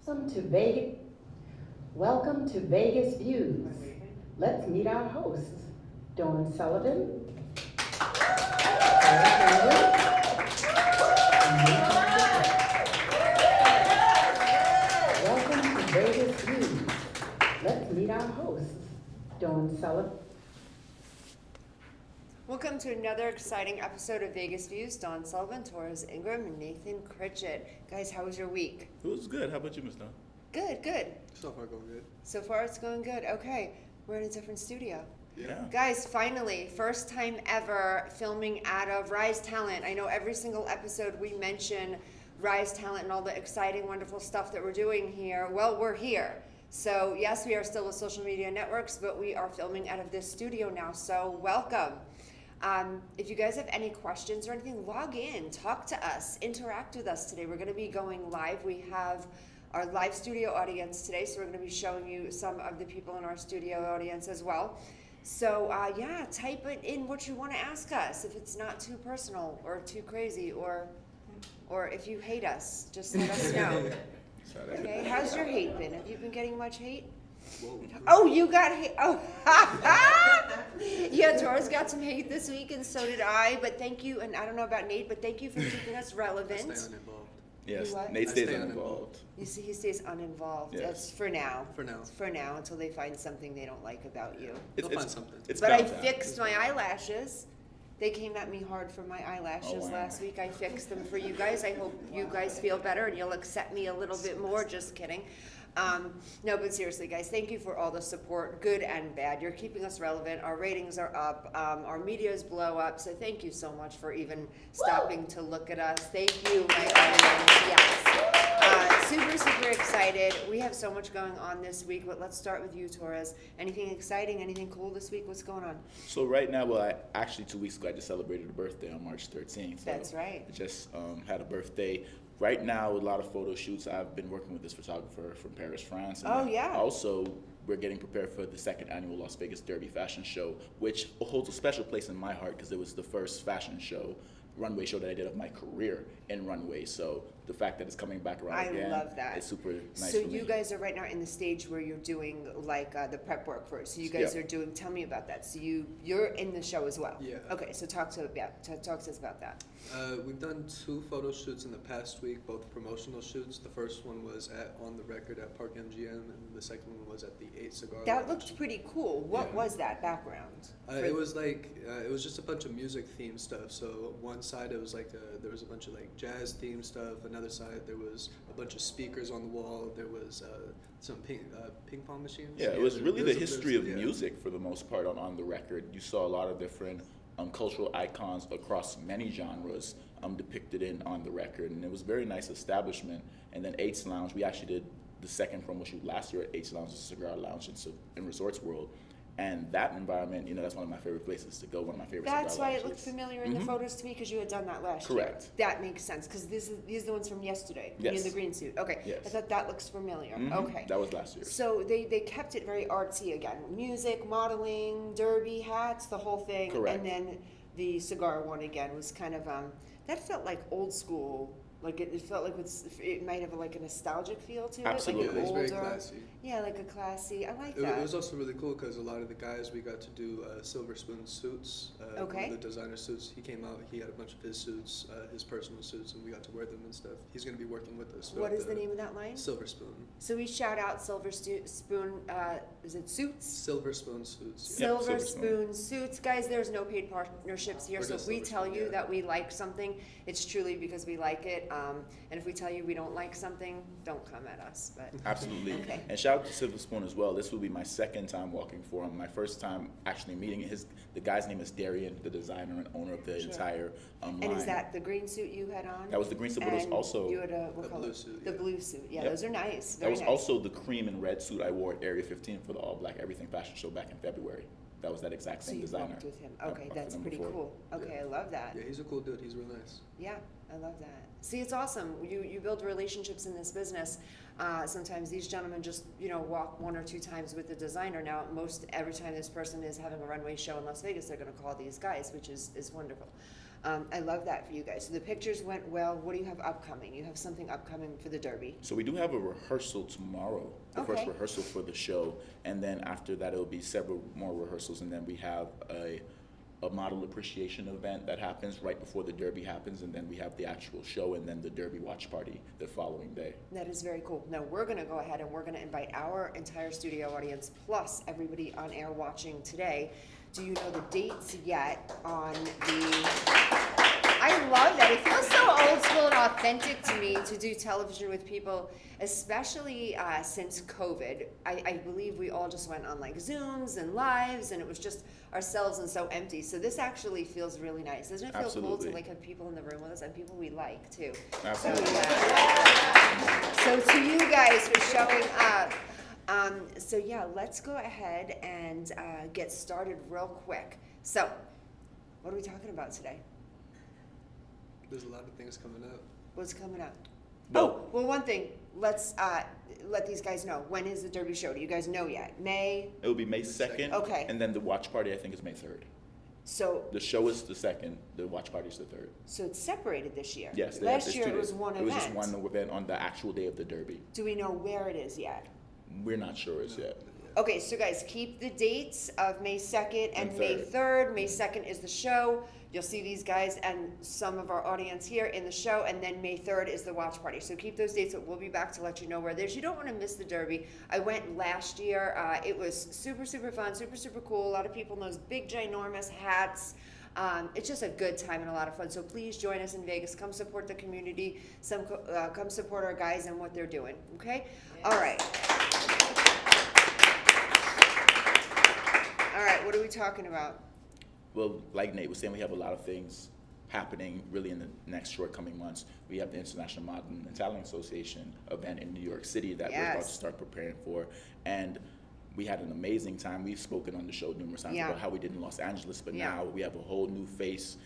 Welcome to Vegas. Welcome to Vegas Views. Let's meet our hosts, Dawn Sullivan, Welcome to Vegas Views. Let's meet our hosts, Dawn Sullivan. Welcome to another exciting episode of Vegas Views. Dawn Sullivan, Torres Ingram, and Nathan Critchett. Guys, how was your week? It was good. How about you, Miss Dawn? Good, good. So far going good. So far it's going good. Okay, we're in a different studio. Yeah. Guys, finally, first time ever filming out of Rise Talent. I know every single episode we mention Rise Talent and all the exciting, wonderful stuff that we're doing here. Well, we're here. So yes, we are still with social media networks, but we are filming out of this studio now. So welcome. If you guys have any questions or anything, log in, talk to us, interact with us today. We're going to be going live. We have our live studio audience today, so we're going to be showing you some of the people in our studio audience as well. So yeah, type it in what you want to ask us. If it's not too personal or too crazy, or if you hate us, just let us know. Okay, how's your hate been? Have you been getting much hate? Whoa. Oh, you got hate. Oh, yeah, Torres got some hate this week, and so did I. But thank you, and I don't know about Nate, but thank you for keeping us I relevant. stay uninvolved. Yes. You what? Nate I stays stay uninvolved. You see, he stays uninvolved. Yes. That's for now. For now. For now, until they find something they don't like about you. They'll find something. It's But I bound to happen. fixed my eyelashes. They came at me hard for my eyelashes Oh, wow. last week. I fixed them for you guys. I hope you guys feel better and you'll accept me a little bit more. Just kidding. No, but seriously, guys, thank you for all the support, good and bad. You're keeping us relevant. Our ratings are up. Our media's blow up. So thank you so much for even stopping to look at us. Thank you, my audience. Yes. Super excited. We have so much going on this week, but let's start with you, Torres. Anything exciting, anything cool this week? What's going on? So right now, well, actually 2 weeks ago, I just celebrated a birthday on March 13th. So That's right. I just had a birthday. Right now, a lot of photo shoots. I've been working with this photographer from Paris, France. And Oh, then yeah. Also, we're getting prepared for the second annual Las Vegas Derby Fashion Show, which holds a special place in my heart because it was the first fashion show, runway show that I did of my career in runway. So the fact that it's coming back around I again, love that. it's super nice So for me. you guys are right now in the stage where you're doing like the prep work for it. So you guys Yeah. are doing. Tell me about that. So you're in the show as well. Yeah. Okay. So talk to us about that. We've done 2 photo shoots in the past week, both promotional shoots. The first one was On the Record at Park MGM, and the second one was at the 8 Cigar That Lounge. looked pretty cool. What Yeah. was that background? It was like it was just a bunch of music themed stuff. So one side it was like there was a bunch of like jazz themed stuff. Another side there was a bunch of speakers on the wall. There was some ping pong machines. Yeah, it was really the there's- history of yeah. music for the most part on the record. You saw a lot of different cultural icons across many genres depicted in on the record, and it was a very nice establishment. And then Eight's Lounge, we actually did the second promo shoot last year at Eight's Lounge, the cigar lounge in Resorts World. And that environment, that's one of my favorite places to go, one of my favorite That's cigar why lounges. it looked familiar in the Mhm. photos to me because you had done that last Correct. year. That makes sense because these are the ones from yesterday. You in Yes. the green suit. Okay. Yes. I thought that looks familiar. Mhm. Okay. That was last year. So they kept it very artsy again. Music, modeling, derby, hats, the whole thing. Correct. And then the cigar one again was kind of that felt like old school. Like it felt like it might have like a nostalgic feel to it. Absolutely. Like Yeah, it was an very older. classy. Yeah, like a classy. I like It that. was also really cool because a lot of the guys we got to do Silver Spoon suits. Okay. One of the designer suits. He came out. He had a bunch of his suits, his personal suits, and we got to wear them and stuff. He's going to be working with us. What throughout is the name of that line? Silver Spoon. So we shout out Silver Spoon. Is it Suits? Silver Spoon suits. Yep, Silver Silver Spoon Suits. Guys, there's no paid partnerships here, Or so if just we Silver tell Spoon, you yeah. that we like something, it's truly because we like it. And if we tell you we don't like something, don't come at us. But Absolutely. Okay. And shout out to Silver Spoon as well. This will be my second time walking for him. My first time actually meeting the guy's name is Darian, the designer and owner of the Sure. entire and line. is that the green suit you had on? That was the green suit, but it was And also you had what The color? blue suit, The yeah. blue suit. Yeah, Yep. those are nice. that Very was nice. also the cream and red suit I wore at Area 15 for the All Black Everything Fashion Show back in February. That was that exact So same you designer. worked with him. I've Okay, worked that's with him pretty before. cool. Okay, Yeah. I love that. Yeah, he's a cool dude. He's real nice. Yeah, I love that. See, it's awesome. You build relationships in this business. Sometimes these gentlemen just walk 1 or 2 times with the designer. Now, every time this person is having a runway show in Las Vegas, they're going to call these guys, which is wonderful. I love that for you guys. So the pictures went well. What do you have upcoming? You have something upcoming for the Derby. So we do have a rehearsal tomorrow, the Okay. first rehearsal for the show, and then after that it'll be several more rehearsals, and then we have a model appreciation event that happens right before the Derby happens, and then we have the actual show and then the Derby watch party the following day. That is very cool. Now we're going to go ahead and we're going to invite our entire studio audience plus everybody on air watching today. Do you know the dates yet on the... I love that. It feels so old school and authentic to me to do television with people, especially since COVID. I believe we all just went on like Zooms and lives, and it was just ourselves and so empty. So this actually feels really nice. Doesn't it feel cool Absolutely. to like have people in the room with us and people we like too? Absolutely. So to you guys for showing up. So yeah, let's go ahead and get started real quick. So, what are we talking about today? There's a lot of things coming up. What's coming up? Well- Well, one thing. Let's let these guys know. When is the Derby show? Do you guys know yet? May? It'll be May 2nd, Okay. and then the watch party I think is May 3rd. So The show is the 2nd, the watch party is the 3rd. it's separated this year. Yes, Last there's year 2 it was days. one It was event. just one event on the actual day of the Derby. Do we know where it is yet? We're not sure as yet. Okay, so guys, keep the dates of May 2nd and And May 3rd. 3rd. May 2nd is the show. You'll see these guys and some of our audience here in the show, and then May 3rd is the watch party. So keep those dates. We'll be back to let you know where it is. You don't want to miss the Derby. I went last year. It was super, super fun, super, super cool. A lot of people in those big, ginormous hats. It's just a good time and a lot of fun. So please join us in Vegas. Come support the community. Come support our guys and what they're doing. Okay? All right. All right, what are we talking about? Well, like Nate was saying, we have a lot of things happening really in the next short coming months. We have the International Modern and Talent Association event in New York City that we're about to Yes. start preparing for. And we had an amazing time. We've spoken on the show numerous times Yeah. about how we did in Los Angeles, but Yeah. now we have a whole new face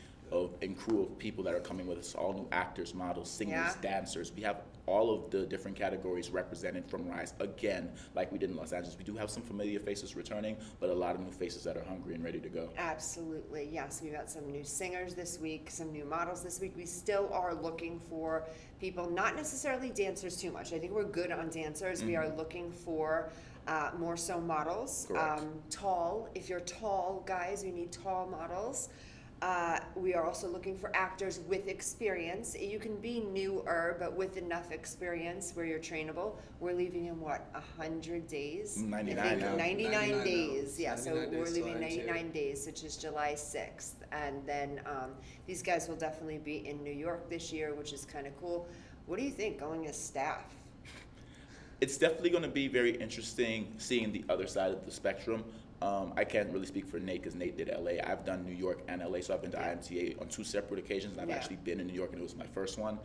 and crew of people that are coming with us, all new actors, models, singers, Yeah. dancers. We have all of the different categories represented from Rise again, like we did in Los Angeles. We do have some familiar faces returning, but a lot of new faces that are hungry and ready to go. Absolutely, yes. We've got some new singers this week, some new models this week. We still are looking for people, not necessarily dancers too much. I think we're good on dancers. We are looking for more so models. Correct. Tall. If you're tall, guys, we need tall models. We are also looking for actors with experience. You can be newer, but with enough experience where you're trainable. We're leaving in what, 100 days? 99 I think now. 99 99 days. now. Yeah, so 99 we're days leaving till ends here. 99 days, which is July 6th. And then these guys will definitely be in New York this year, which is kind of cool. What do you think going as staff? It's definitely going to be very interesting seeing the other side of the spectrum. I can't really speak for Nate because Nate did LA. I've done New York and LA, so I've been to IMTA on 2 separate occasions, and I've Yeah. actually been in New York, and it was my first one.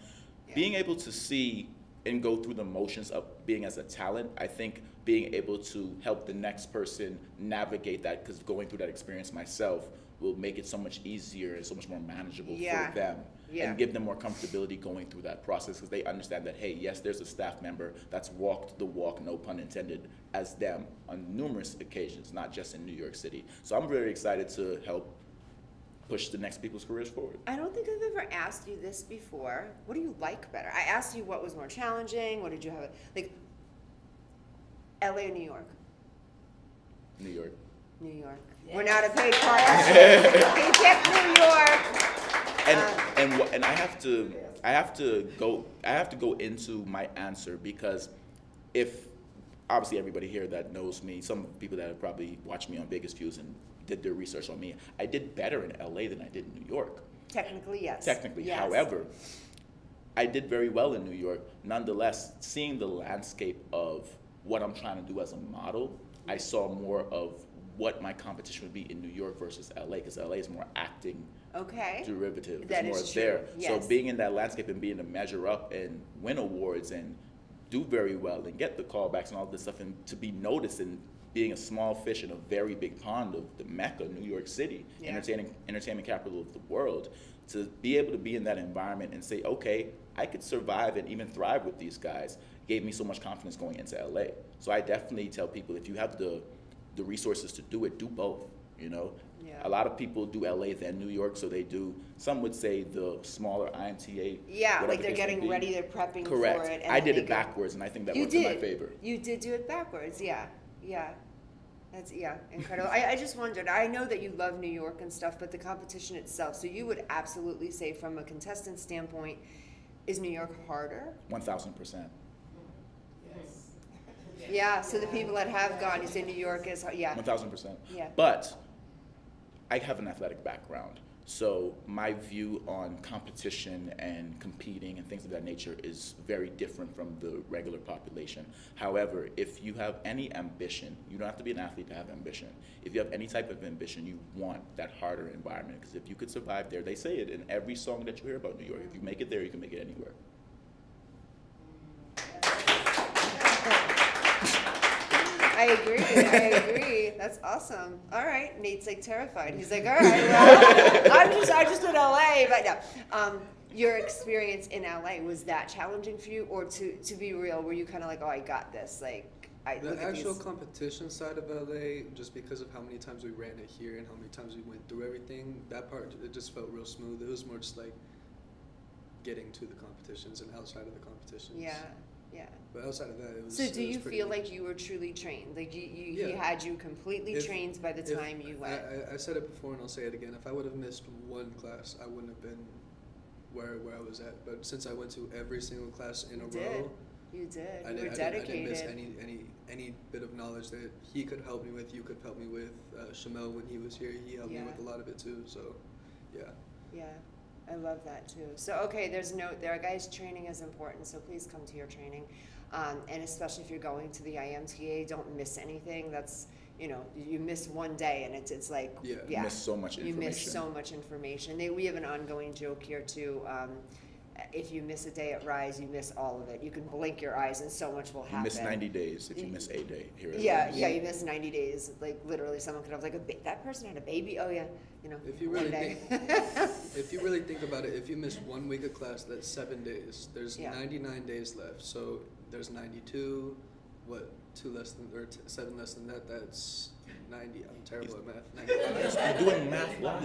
Yeah. Being able to see and go through the motions of being as a talent, I think being able to help the next person navigate that, because going through that experience myself will make it so much easier and so much more manageable Yeah. for them. Yeah. And give them more comfortability going through that process, because they understand that, hey, yes, there's a staff member that's walked the walk, no pun intended, as them on numerous occasions, not just in New York City. So I'm very excited to help push the next people's careers forward. I don't think I've ever asked you this before. What do you like better? I asked you what was more challenging. What did you have? Like, LA or New York? New York. New York. We're not a paid partnership. He picked New York. And I have to go into my answer, because if obviously everybody here that knows me, some people that have probably watched me on Vegas Views and did their research on me, I did better in LA than I did in New York. Technically, yes. Technically, Yes. however, I did very well in New York. Nonetheless, seeing the landscape of what I'm trying to do as a model, I saw more of what my competition would be in New York versus LA, because LA is more acting Okay. derivative. That It's more is true, there. yes. So being in that landscape and being to measure up and win awards and do very well and get the callbacks and all this stuff, and to be noticed and being a small fish in a very big pond of the Mecca, New York City, Yeah. entertainment capital of the world, to be able to be in that environment and say, okay, I could survive and even thrive with these guys, gave me so much confidence going into LA. So I definitely tell people, if you have the resources to do it, do both, you know? Yeah. A lot of people do LA than New York, so they do, some would say the smaller IMTA. Yeah, whatever like they're case may getting be. ready, they're prepping Correct. for it. And I then did they it go- backwards, and I think that You worked in my did. favor. You did do it backwards, yeah, yeah. That's, yeah, incredible. I just wondered, I know that you love New York and stuff, but the competition itself, so you would absolutely say from a contestant standpoint, is New York harder? 1,000%. Yeah, so the people that have gone, you say New York is, yeah. 1,000%. Yeah. But I have an athletic background, so my view on competition and competing and things of that nature is very different from the regular population. However, if you have any ambition, you don't have to be an athlete to have ambition. If you have any type of ambition, you want that harder environment, because if you could survive there, they say it in every song that you hear about New York, if you make it there, you can make it anywhere. I agree. That's awesome. All right, Nate's like terrified. He's like, all right, well, I just did LA, but no. Your experience in LA, was that challenging for you, or to be real, were you kind of like, oh, I got this? Like, The actual competition side of LA, just because of how many times we ran it here and how many times we went through everything, that part, it just felt real smooth. It was more just like getting to the competitions and outside of the competitions. Yeah, yeah. But outside of that, it was. So do it was you pretty feel neat. like you were truly trained? Like he Yeah. had you completely If- trained by the if- time you went? I said it before and I'll say it again. If I would have missed one class, I wouldn't have been where I was at. But since I went to every single class in a row, You did. I You were didn't dedicated. miss any bit of knowledge that he could help me with. You could help me with. Shamel, when he was here, he helped me Yeah. with a lot of it too. So, yeah. Yeah, I love that too. So, okay, there's a note there, guys, training is important, so please come to your training. And especially if you're going to the IMTA, don't miss anything. That's, you miss one day and it's like, Yeah. You miss so much you information. miss so much information. We have an ongoing joke here too. If you miss a day at Rise, you miss all of it. You can blink your eyes and so much will happen. You miss 90 days if you miss a day here at Yeah, Rise. yeah, you miss 90 days. Like literally, someone could have like that person had a baby. Oh yeah, If you one really day. If you really think about it, if you miss 1 week of class, that's 7 days. There's Yeah. 99 days left. So there's 92. What? 7 less than that. That's 90. I'm terrible at math. 95. You're doing math live,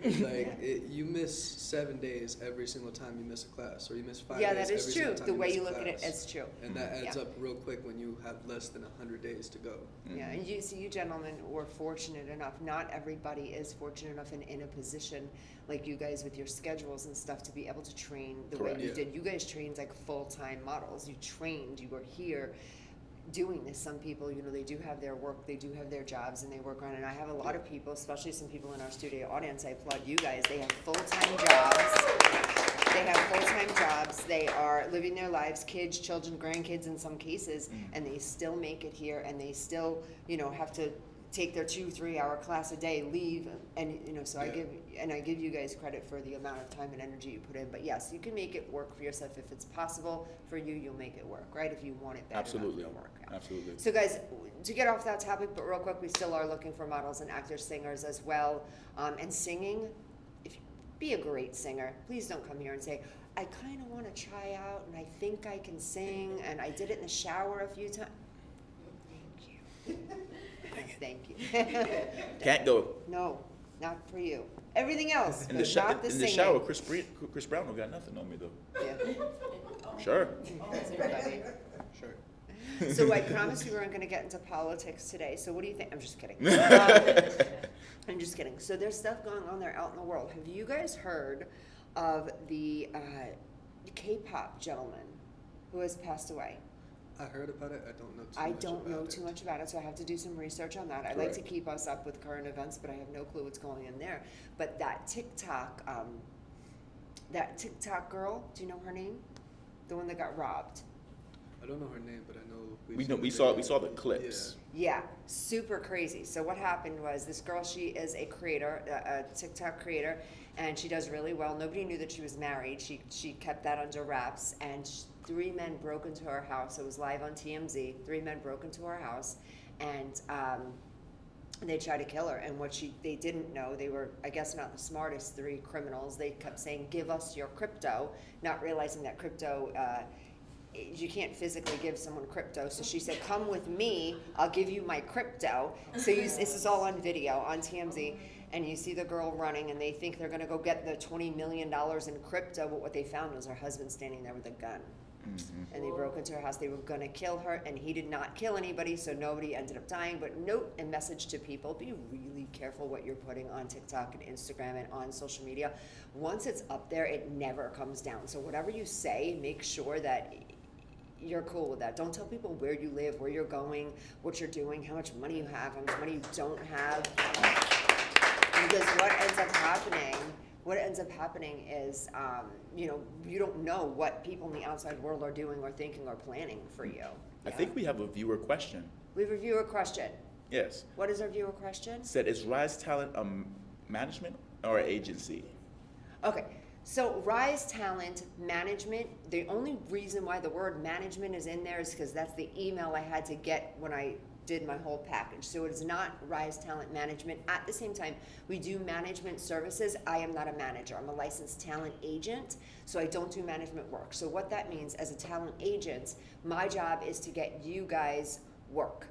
Yeah, bro. you miss 7 days every single time you miss a class, or you miss 5 Yeah, days that is every true. single time The way miss you a look at it class. is true. And that adds Yeah. up real quick when you have less than 100 days to go. Yeah, and you gentlemen were fortunate enough. Not everybody is fortunate enough in a position like you guys with your schedules and stuff to be able to train the Correct. way you Yeah. did. You guys trained like full-time models. You trained. You were here doing this. Some people, they do have their work, they do have their jobs, and they work on it. And I have a lot of people, especially some people in our studio audience. I applaud you guys. They have full-time jobs. They are living their lives, kids, children, grandkids in some cases, and they still make it here, and they still, have to take their 2-3 hour class a day, leave, and so Yeah. I give you guys credit for the amount of time and energy you put in. But yes, you can make it work for yourself. If it's possible for you, you'll make it work, right? If you want it bad Absolutely. enough, it'll work out. Absolutely. So guys, to get off that topic, but real quick, we still are looking for models and actors, singers as well. And singing, if you be a great singer, please don't come here and say, I kind of want to try out and I think I can sing and I did it in the shower a few times. Thank you. Thank you. Can't go. No, not for you. Everything else, In but the, not the in the singing. shower, Chris Brown don't got nothing on me, though. Yeah. Sure. That's funny. Sure. So I promised we weren't going to get into politics today. So what do you think? I'm just kidding. I'm just kidding. So there's stuff going on there out in the world. Have you guys heard of the K-pop gentleman who has passed away? I heard about it. I don't know too I much don't about know it. too much about it, so I have to do some research on that. I like to Correct. keep us up with current events, but I have no clue what's going in there. But that TikTok girl, do you know her name? The one that got robbed. I don't know her name, but I know We saw the clips. Yeah, super crazy. So what happened was this girl, she is a creator, a TikTok creator, and she does really well. Nobody knew that she was married. She kept that under wraps, and 3 men broke into her house. It was live on TMZ. 3 men broke into her house, and they tried to kill her. And what they didn't know, they were, I guess, not the smartest 3 criminals. They kept saying, "Give us your crypto," not realizing that crypto. You can't physically give someone crypto. So she said, "Come with me, I'll give you my crypto." So this is all on video on TMZ. and you see the girl running and they think they're gonna go get the $20 million in crypto, but what they found was her husband standing there with a gun. And they broke into her house. They were gonna kill her, and he did not kill anybody, so nobody ended up dying. But note and message to people, be really careful what you're putting on TikTok and Instagram and on social media. Once it's up there, it never comes down. So whatever you say, make sure that you're cool with that. Don't tell people where you live, where you're going, what you're doing, how much money you have, how much money you don't have. Because what ends up happening is, you don't know what people in the outside world are doing or thinking or planning for you. I think we have a viewer question. We have a viewer question. Yes. What is our viewer question? Said, is Rise Talent a management or an agency? Okay, so Rise Talent Management, the only reason why the word management is in there is because that's the email I had to get when I did my whole package. So it is not Rise Talent Management. At the same time, we do management services. I am not a manager. I'm a licensed talent agent, so I don't do management work. So what that means, as a talent agent, my job is to get you guys work.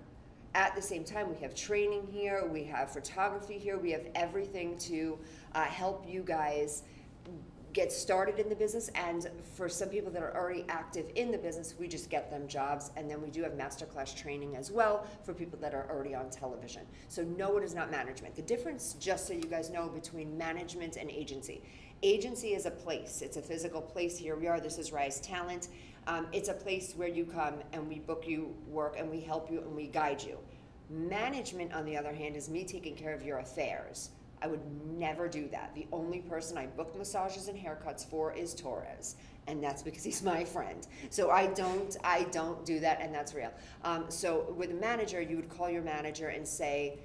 At the same time, we have training here, we have photography here, we have everything to help you guys get started in the business, and for some people that are already active in the business, we just get them jobs, and then we do have masterclass training as well for people that are already on television. So no, it is not management. The difference, just so you guys know, between management and agency. Agency is a place. It's a physical place. Here we are. This is Rise Talent. It's a place where you come and we book you work and we help you and we guide you. Management, on the other hand, is me taking care of your affairs. I would never do that. The only person I book massages and haircuts for is Torres, and that's because he's my friend. So I don't do that, and that's real. So with a manager, you would call your manager and say,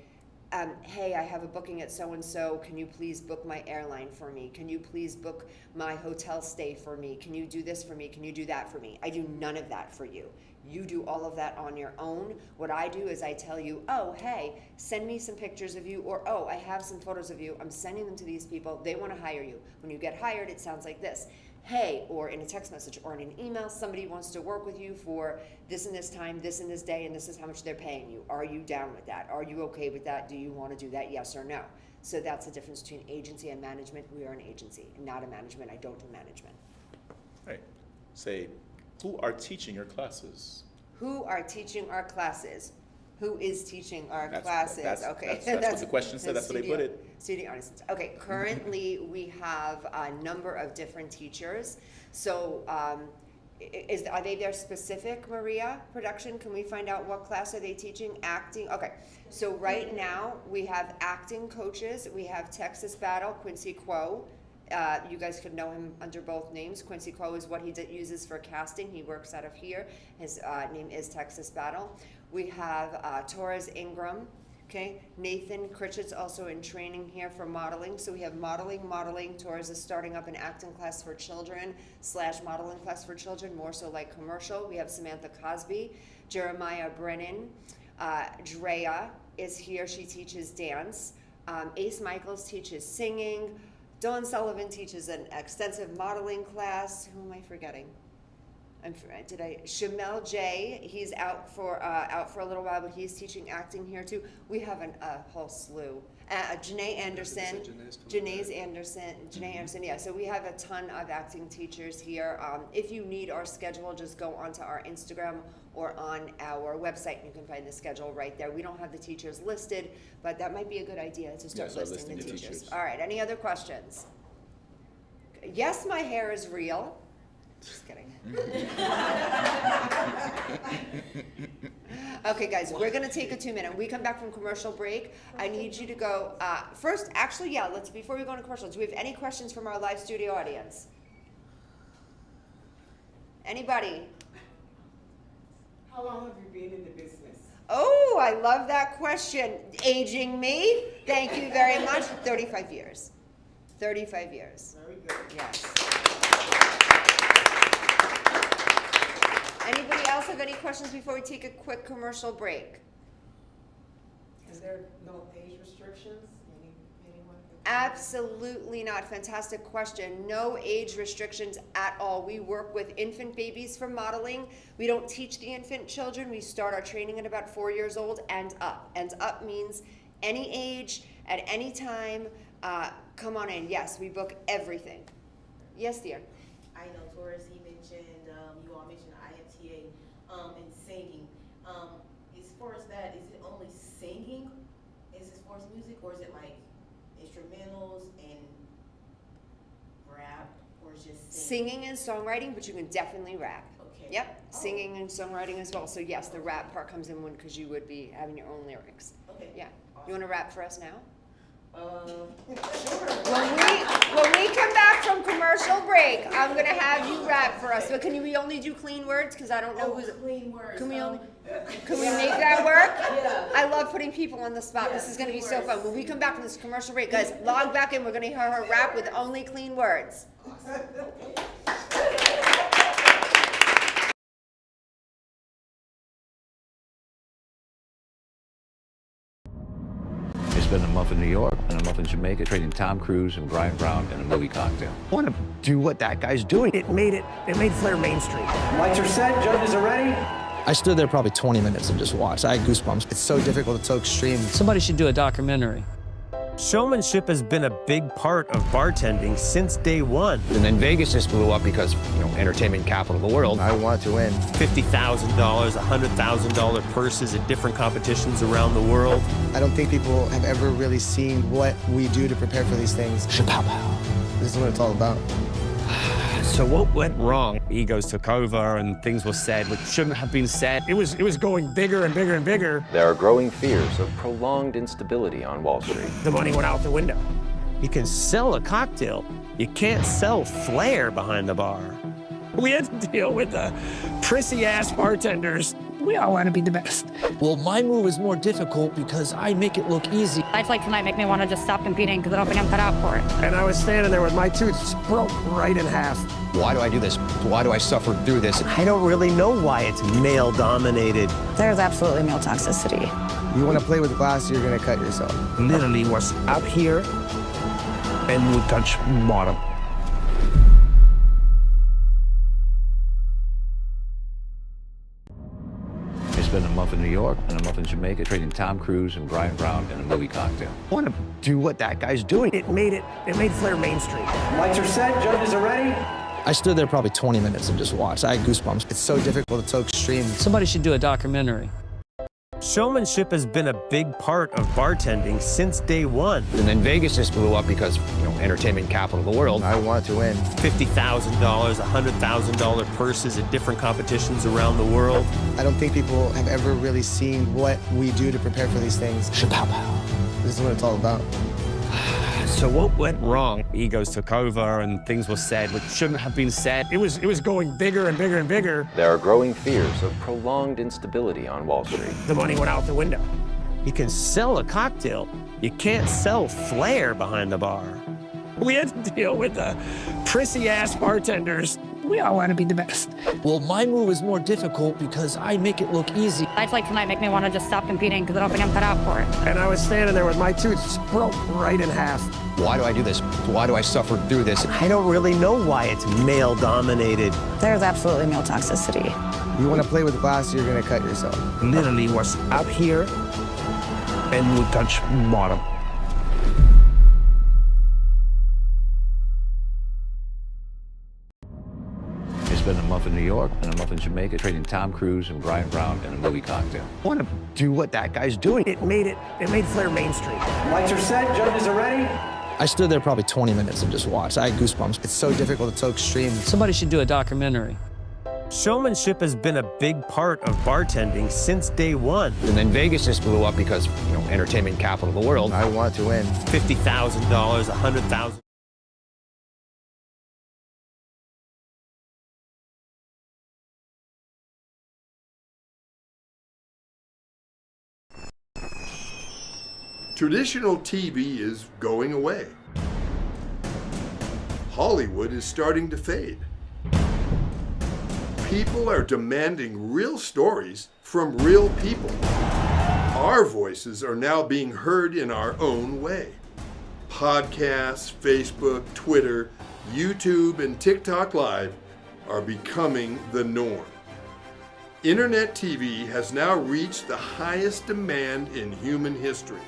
hey, I have a booking at so-and-so. Can you please book my airline for me? Can you please book my hotel stay for me? Can you do this for me? Can you do that for me? I do none of that for you. You do all of that on your own. What I do is I tell you, oh, hey, send me some pictures of you, or oh, I have some photos of you. I'm sending them to these people. They want to hire you. When you get hired, it sounds like this. Hey, or in a text message or in an email, somebody wants to work with you for this and this time, this and this day, and this is how much they're paying you. Are you down with that? Are you okay with that? Do you want to do that? Yes or no? So that's the difference between agency and management. We are an agency, not a management. I don't do management. Right. Say, who are teaching your classes? Who are teaching our classes? Who is teaching our classes? Okay. That's what the question said. That's what they put it. Studio artists. Okay. Currently, we have a number of different teachers. So, are they their specific, Maria? Production? Can we find out what class are they teaching? Acting. Okay. So right now we have acting coaches. We have Texas Battle, Quincy Quo. You guys could know him under both names. Quincy Quo is what he uses for casting. He works out of here. His name is Texas Battle. We have Torres Ingram. Okay, Nathan Critchett's also in training here for modeling. So we have modeling. Torres is starting up an acting class for children / modeling class for children, more so like commercial. We have Samantha Cosby, Jeremiah Brennan, Drea is here. She teaches dance. Ace Michaels teaches singing. Dawn Sullivan teaches an extensive modeling class. Who am I forgetting? Shamel J, he's out for a little while, but he's teaching acting here too. We have a whole slew. Janae Anderson, yeah. So we have a ton of acting teachers here. If you need our schedule, just go onto our Instagram or on our website. You can find the schedule right there. We don't have the teachers listed, but that might be a good idea to start listing the teachers. All right, any other questions? Yes, my hair is real. Just kidding. Okay, guys, we're gonna take a 2-minute. When we come back from commercial break, I need you to go, first, actually, yeah, before we go into commercial, do we have any questions from our live studio audience? Anybody? How long have you been in the business? Oh, I love that question. Aging me? Thank you very much. 35 years. 35 years. Very good. Yes. Anybody else have any questions before we take a quick commercial break? Is there no age restrictions? Anyone? Absolutely not. Fantastic question. No age restrictions at all. We work with infant babies for modeling. We don't teach the infant children. We start our training at about 4 years old and up. And up means any age, at any time. Come on in. Yes, we book everything. Yes, dear. I know Taurus, he mentioned, you all mentioned IFTA, and singing. As far as that, is it only singing as far as music, or is it like instrumentals and rap, or is just singing? Singing and songwriting, but you can definitely rap. Okay. Yep, Oh. singing and songwriting as well. So yes, the rap part comes in because you would be having your own lyrics. Okay. Yeah. You want to rap for us now? Sure. When we come back from commercial break, I'm gonna have you rap for us. But we only do clean words? Because I don't know who's. Clean words. Can we make that work? Yeah. I love putting people on the spot. This is gonna be so fun. When we come back from this commercial break, guys, log back in. We're gonna hear her rap with only clean words. I spent a month in New York and a month in Jamaica trading Tom Cruise and Brian Brown in a movie cocktail. I want to do what that guy's doing. It made Flair mainstream. Lights are set, judges are ready. I stood there probably 20 minutes and just watched. I had goosebumps. It's so difficult, it's so extreme. Somebody should do a documentary. Showmanship has been a big part of bartending since day one. And then Vegas just blew up because, entertainment capital of the world. I wanted to win. $50,000, $100,000 purses at different competitions around the world. I don't think people have ever really seen what we do to prepare for these things. Shapow. This is what it's all about. So what went wrong? Egos took over and things were said which shouldn't have been said. It was going bigger and bigger and bigger. There are growing fears of prolonged instability on Wall Street. The money went out the window. You can sell a cocktail. You can't sell flair behind the bar. We had to deal with the prissy-ass bartenders. We all want to be the best. Well, my move is more difficult because I make it look easy. Nights like tonight make me want to just stop competing because I don't think I'm cut out for it. And I was standing there with my tooth broke right in half. Why do I do this? Why do I suffer through this? I don't really know why it's male-dominated. There's absolutely male toxicity. You want to play with glass, you're going to cut yourself. Literally was up here and would touch bottom. I spent a month in New York and a month in Jamaica trading Tom Cruise and Brian Brown in a movie cocktail. I want to do what that guy's doing. It made Flair mainstream. Lights are set, judges are ready. I stood there probably 20 minutes and just watched. I had goosebumps. It's so difficult, it's so extreme. Somebody should do a documentary. Showmanship has been a big part of bartending since day one. And then Vegas just blew up because, entertainment capital of the world. I wanted to win. $50,000, $100,000 purses at different competitions around the world. I don't think people have ever really seen what we do to prepare for these things. Shapow. This is what it's all about. So what went wrong? Egos took over and things were said which shouldn't have been said. It was going bigger and bigger and bigger. There are growing fears of prolonged instability on Wall Street. The money went out the window. You can sell a cocktail. You can't sell flair behind the bar. We had to deal with the prissy-ass bartenders. We all want to be the best. Well, my move is more difficult because I make it look easy. Nights like tonight make me want to just stop competing because I don't think I'm cut out for it. And I was standing there with my tooth broke right in half. Why do I do this? Why do I suffer through this? I don't really know why it's male-dominated. There's absolutely male toxicity. You want to play with glass, you're going to cut yourself. Literally was up here and would touch bottom. I spent a month in New York and a month in Jamaica trading Tom Cruise and Brian Brown in a movie cocktail. I want to do what that guy's doing. It made Flair mainstream. Lights are set, judges are ready. I stood there probably 20 minutes and just watched. I had goosebumps. It's so difficult, it's so extreme. Somebody should do a documentary. Showmanship has been a big part of bartending since day one. And then Vegas just blew up because, entertainment capital of the world. I wanted to win. $50,000, $100,000. Traditional TV is going away. Hollywood is starting to fade. People are demanding real stories from real people. Our voices are now being heard in our own way. Podcasts, Facebook, Twitter, YouTube, and TikTok Live are becoming the norm. Internet TV has now reached the highest demand in human history.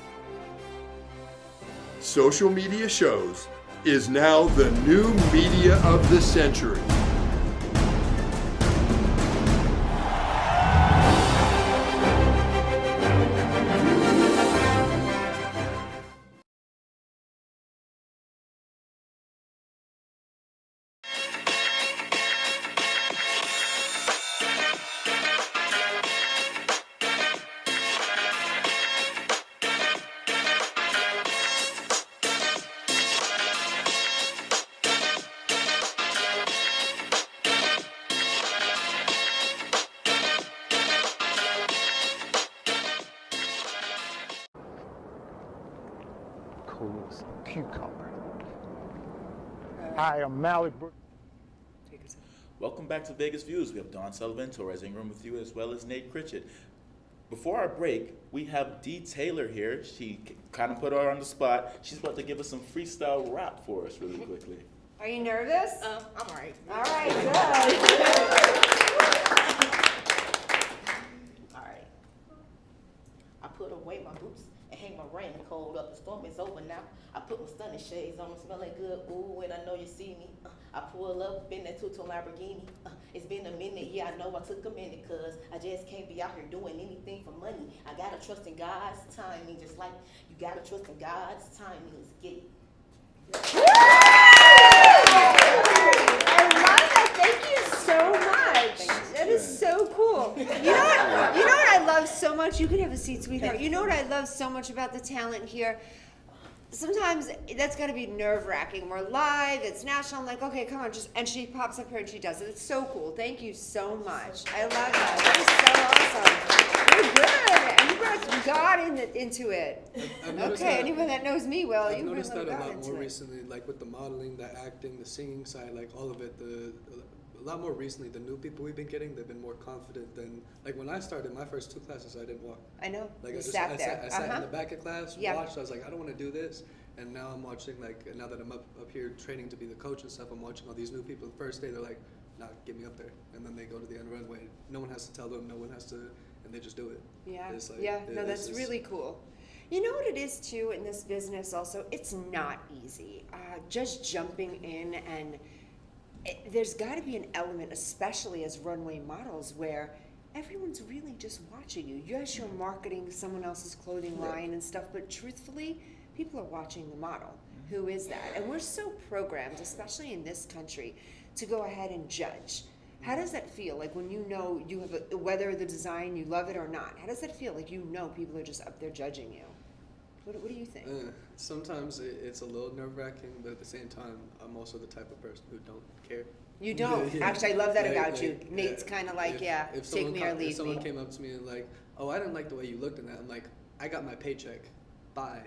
social media shows is now the new media of the century. Coolest cucumber. Hi, I'm Malik Brook. Welcome back to Vegas Views. We have Dawn Sullivan, Torres Ingram with you, as well as Nate Critchett. Before our break, we have Dee Taylor here. She kind of put her on the spot. She's about to give us some freestyle rap for us really quickly. Are you nervous? I'm alright. All right, good. Alright. I put away my boots and hang my raincoat up. The storm is over now. I put my stunning shades on, smelling good. Ooh, and I know you see me. I pull up in that two-tone Lamborghini. It's been a minute, yeah, I know I took a minute, cause I just can't be out here doing anything for money. I gotta trust in God's timing, just like you gotta trust in God's timing. Let's get it. I love it. Thank you so much. That is so cool. You know what I love so much? You can have a seat, sweetheart. You know what I love so much about the talent here? Sometimes that's got to be nerve-wracking. We're live, it's national. I'm like, okay, come on, and she pops up here and she does it. It's so cool. Thank you so much. I love that. That is so awesome. You're good, and you brought God into it. Okay, anyone that knows me well, I've you bring a noticed that little a God lot into more it. recently, like with the modeling, the acting, the singing side, like all of it. A lot more recently, the new people we've been getting, they've been more confident than, like when I started my first 2 classes, I didn't walk. I know. Like You I sat there. I sat in the back of class, Yeah. watched. I was like, I don't want to do this. And now I'm watching, like, now that I'm up here training to be the coach and stuff, I'm watching all these new people. The first day, they're like, nah, get me up there. And then they go to the end runway. No one has to tell them, no one has to, and they just do it. Yeah, It's like, no, that's just really cool. You know what it is too in this business also? It's not easy. Just jumping in and there's got to be an element, especially as runway models, where everyone's really just watching you. Yes, you're marketing someone else's clothing line and stuff, but truthfully, people are watching the model. Who is that? And we're so programmed, especially in this country, to go ahead and judge. How does that feel? Like when you know you have whether the design, you love it or not, how does that feel? Like you know people are just up there judging you. What do you think? Sometimes it's a little nerve-wracking, but at the same time, I'm also the type of person who don't care. You don't? Yeah. Actually, I love that about Like, you. Nate's kind of like, if take me or leave me. If someone came up to me and like, oh, I didn't like the way you looked in that, I'm like, I got my paycheck. Bye.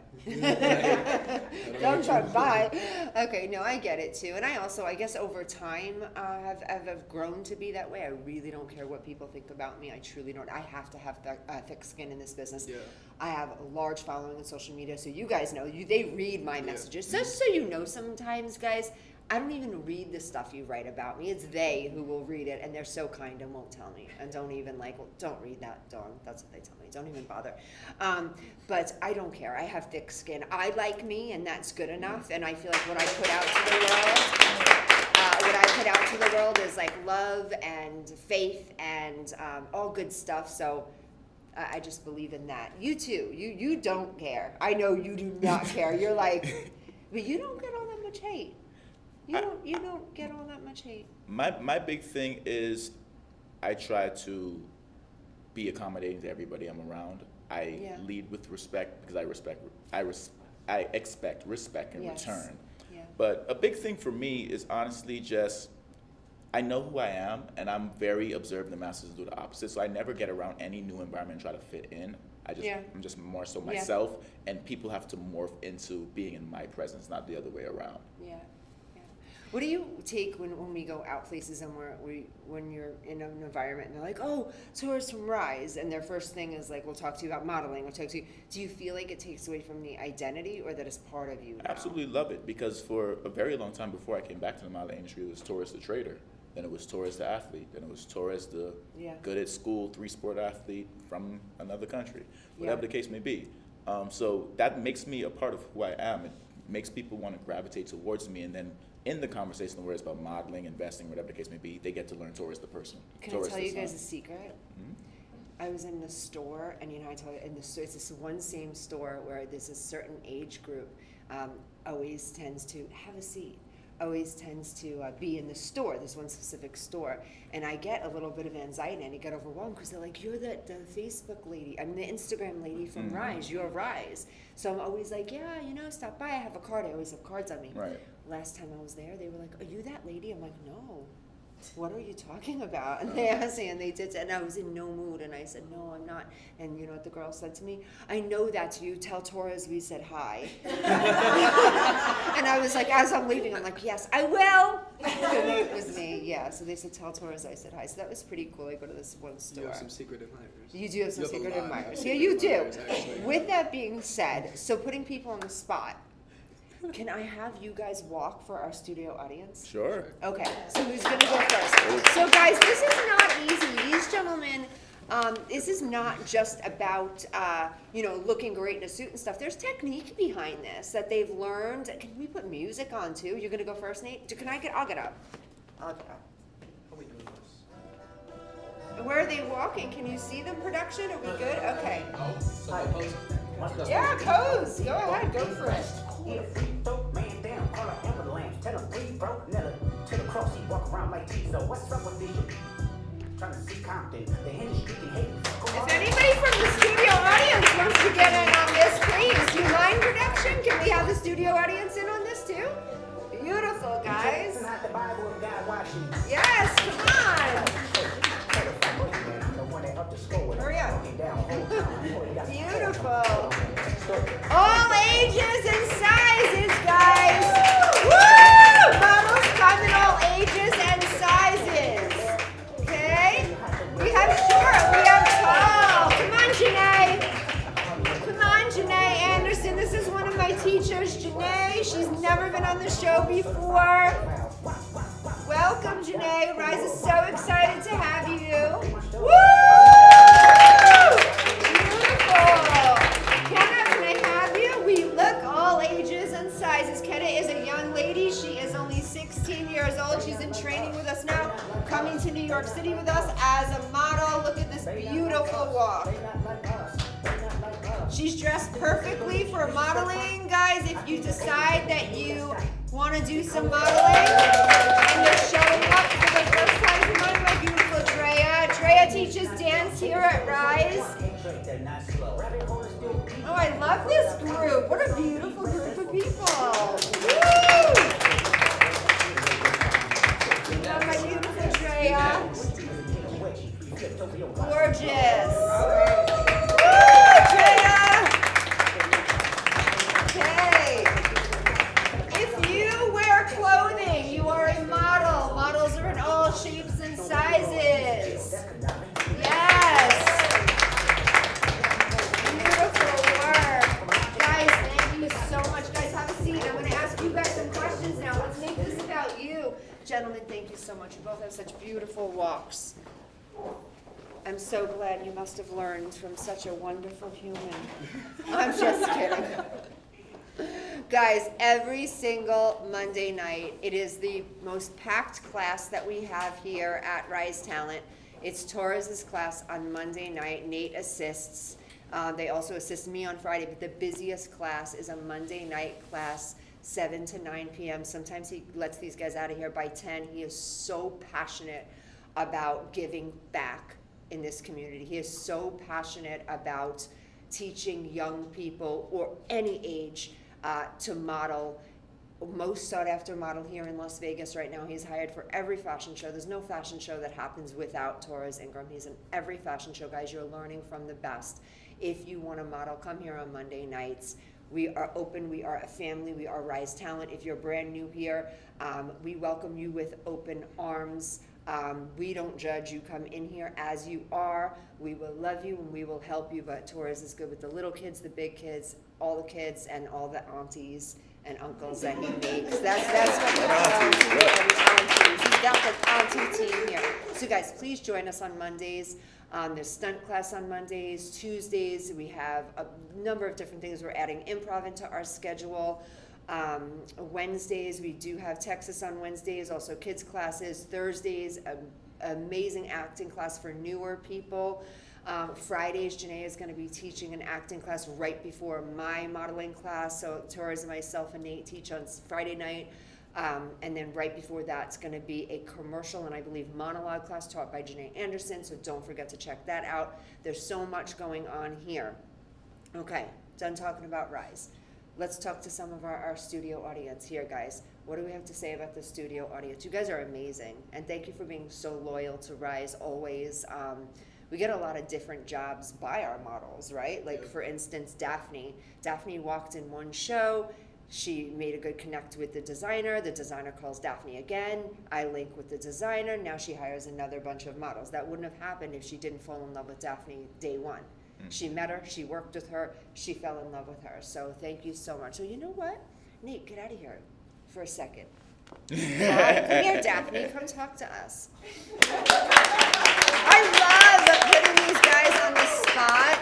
Don't try bye. Okay, no, I get it too. And I also, I guess over time, have grown to be that way. I really don't care what people think about me. I truly don't. I have to have thick skin in this business. Yeah. I have a large following on social media, so you guys know, they read my messages. Just so you know, sometimes, guys, I don't even read the stuff you write about me. It's they who will read it, and they're so kind and won't tell me. And don't even don't read that, Dawn. That's what they tell me. Don't even bother. But I don't care. I have thick skin. I like me, and that's good enough. And I feel like what I put out to the world, is like love and faith and all good stuff. So I just believe in that. You too. You don't care. I know you do not care. You're like, but you don't get all that much hate. You don't get all that much hate. My big thing is I try to be accommodating to everybody I'm around. I lead with respect because I expect respect in return. Yeah. But a big thing for me is honestly just I know who I am, and I'm very observant. The masters do the opposite, so I never get around any new environment and try to fit in. I'm just more so myself, and people have to morph into being in my presence, not the other way around. Yeah. What do you take when we go out places and when you're in an environment and they're like, oh, tourists from Rise, and their first thing is like, we'll talk to you about modeling, we'll talk to you. Do you feel like it takes away from the identity, or that it's part of you now? I absolutely love it, because for a very long time before I came back to the modeling industry, it was Torres the trader. Then it was Torres the athlete. Then it was Torres the good at school 3-sport athlete from another country. Whatever the case may be. So that makes me a part of who I am. It makes people want to gravitate towards me, and then in the conversation where it's about modeling, investing, whatever the case may be, they get to learn Torres the person. Can I Torres tell the you guys son. a secret? Mhm. I was in the store, and I tell you, in the store, it's this one same store where there's a certain age group always tends to have a seat, always tends to be in the store, this one specific store, and I get a little bit of anxiety and I get overwhelmed because they're like, you're the Facebook lady, I'm the Instagram lady from Rise, you're Rise. So I'm always like, yeah, stop by, I have a card, I always have cards on me. Right. Last time I was there, they were like, are you that lady? I'm like, no. What are you talking about? And they asked me, and they did, and I was in no mood, and I said, no, I'm not. And you know what the girl said to me? I know that's you. Tell Torres we said hi. And I was like, as I'm leaving, I'm like, yes, I will. And it was me, yeah. So they said, tell Torres I said hi. So that was pretty cool. I go to this one store. You have some secret admirers. You do have some You have a secret lot of admirers. Yeah, secret you do. admirers, actually. With that being said, so putting people on the spot, can I have you guys walk for our studio audience? Sure. Okay, so who's gonna go first? So guys, this is not easy. These gentlemen, this is not just about, looking great in a suit and stuff. There's technique behind this that they've learned. Can we put music on too? You're gonna go first, Nate? I'll get up. I'll get up. How we doing this? Where are they walking? Can you see them, production? Are we good? Okay. So Yeah, pose. Go ahead, go for it. Man down, call an ambulance. Tell him we broke Nella. To the cross, he walk around like Tizo. What's up with these? Trying to see Compton. The industry can hate. If anybody from the studio audience wants to get in on this, please. Do you mind, production? Can we have the studio audience in on this too? Beautiful, guys. Yes, come on. Hurry up. Beautiful. All ages and sizes, guys. Woo! Models come in all ages and sizes. Okay? We have short, we have tall. Come on, Janae. Come on, Janae Anderson. This is one of my teachers, Janae. She's never been on the show before. Welcome, Janae. Rise is so excited to have you. Woo! Beautiful. Kenna, can I have you? We look all ages and sizes. Kenna is a young lady. She is only 16 years old. She's in training with us now, coming to New York City with us as a model. Look at this beautiful walk. She's dressed perfectly for modeling. Guys, if you decide that you want to do some modeling and you're showing up for the first time, come on, my beautiful Drea. Drea teaches dance here at Rise. Oh, I love this group. What a beautiful group of people. Woo! Oh, my beautiful Drea. Gorgeous. Woo, Drea. Okay. If you wear clothing, you are a model. Models are in all shapes and sizes. Yes. Beautiful work. Guys, thank you so much. Guys, have a seat. I'm going to ask you guys some questions now. Let's make this about you. Gentlemen, thank you so much. You both have such beautiful walks. I'm so glad you must have learned from such a wonderful human. I'm just kidding. Guys, every single Monday night, it is the most packed class that we have here at Rise Talent. It's Torres' class on Monday night. Nate assists. They also assist me on Friday, but the busiest class is a Monday night class, 7 to 9 p.m. Sometimes he lets these guys out of here by 10. He is so passionate about giving back in this community. He is so passionate about teaching young people or any age to model. Most sought after model here in Las Vegas right now. He's hired for every fashion show. There's no fashion show that happens without Torres Ingram. He's in every fashion show, guys. You're learning from the best. If you want to model, come here on Monday nights. We are open, we are a family, we are Rise Talent. If you're brand new here, we welcome you with open arms. We don't judge you. Come in here as you are. We will love you and we will help you, but Torres is good with the little kids, the big kids, all the kids, and all the aunties and uncles that he makes. That's what he's got the auntie team here. So guys, please join us on Mondays. There's stunt class on Mondays. Tuesdays, we have a number of different things. We're adding improv into our schedule. Wednesdays, we do have Texas on Wednesdays, also kids classes. Thursdays, amazing acting class for newer people. Fridays, Janae is going to be teaching an acting class right before my modeling class. So Torres, myself, and Nate teach on Friday night. And then right before that's going to be a commercial and I believe monologue class taught by Janae Anderson. So don't forget to check that out. There's so much going on here. Okay, done talking about Rise. Let's talk to some of our studio audience here, guys. What do we have to say about the studio audience? You guys are amazing. And thank you for being so loyal to Rise always. We get a lot of different jobs by our models, right? Like, for instance, Daphne. Daphne walked in one show. She made a good connect with the designer. The designer calls Daphne again. I link with the designer. Now she hires another bunch of models. That wouldn't have happened if she didn't fall in love with Daphne day one. She met her, she worked with her, she fell in love with her. So thank you so much. So you know what? Nate, get out of here for a second. Come here, Daphne. Come talk to us. I love putting these guys on the spot.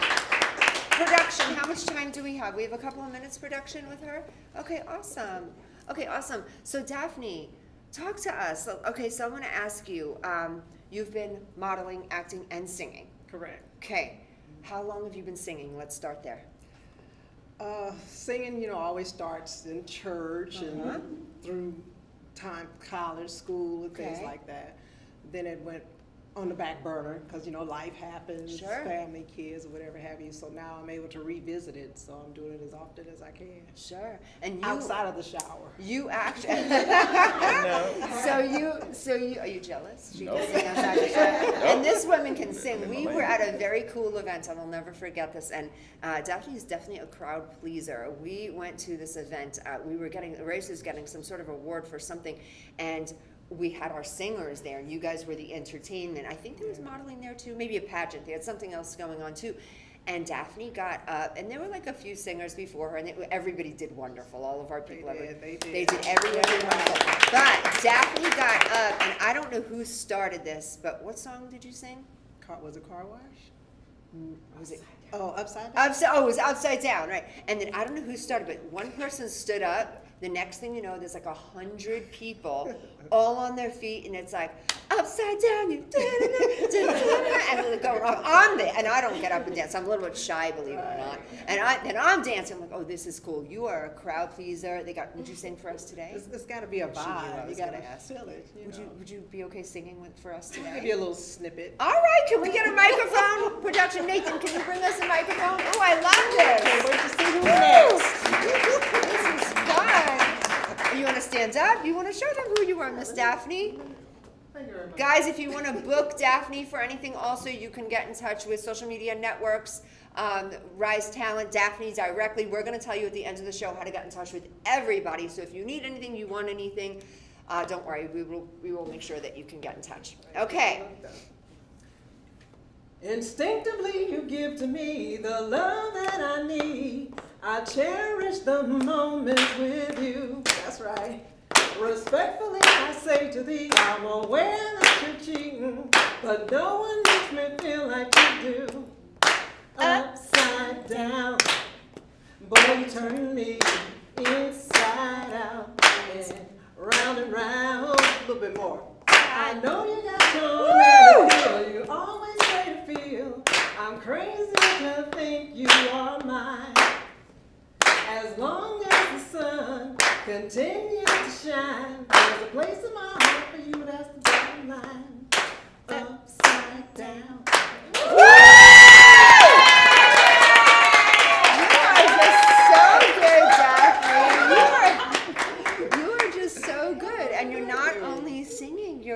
Production, how much time do we have? We have a couple of minutes production with her? Okay, awesome. Okay, awesome. So Daphne, talk to us. Okay, so I want to ask you, you've been modeling, acting, and singing. Correct. Okay. How long have you been singing? Let's start there. Singing, always starts in church and through college, school, and things like that. Then it went on the back burner because, life happens, family, kids, or whatever have you. So now I'm able to revisit it. So I'm doing it as often as I can. Sure. And you, outside of the shower. You actually. So you are you jealous? She can sing outside the shower. And this woman can sing. We were at a very cool event, and I'll never forget this. And Daphne is definitely a crowd pleaser. We went to this event. Race was getting some sort of award for something, and we had our singers there, and you guys were the entertainment. I think there was modeling there too, maybe a pageant. They had something else going on too. And Daphne got up, and there were like a few singers before her, and everybody did wonderful. All of our people, they did everybody wonderful. But Daphne got up, and I don't know who started this, but what song did you sing? Was it Car Wash? Was it? Oh, Upside Down? It was Upside Down, right. And then I don't know who started, but one person stood up. The next thing you know, there's like 100 people all on their feet, and it's like, upside down, you, and they're going off. I'm there, and I don't get up and dance. I'm a little bit shy, believe it or not. And I'm dancing. I'm like, oh, this is cool. You are a crowd pleaser. Would you sing for us today? It's got to be a vibe. You got to feel it. Would you be okay singing for us today? Maybe a little snippet. All right, can we get a microphone? Production, Nathan, can you bring us a microphone? Oh, I love this. Wait to see who's next. This is fun. You want to stand up? You want to show them who you are, Miss Daphne? Guys, if you want to book Daphne for anything, also you can get in touch with social media networks, Rise Talent, Daphne directly. We're going to tell you at the end of the show how to get in touch with everybody. So if you need anything, you want anything, don't worry. We will make sure that you can get in touch. Okay. Instinctively you give to me the love that I need. I cherish the moments with you. That's right. Respectfully I say to thee, I'm aware that you're cheating, but no one makes me feel like you do. Upside down, boy, you turn me inside out, and round, a little bit more. I know you got your feel, you always say to feel, I'm crazy to think you are mine. As long as the sun continues to shine, there's a place in my heart for you, that's the bottom line. Upside down.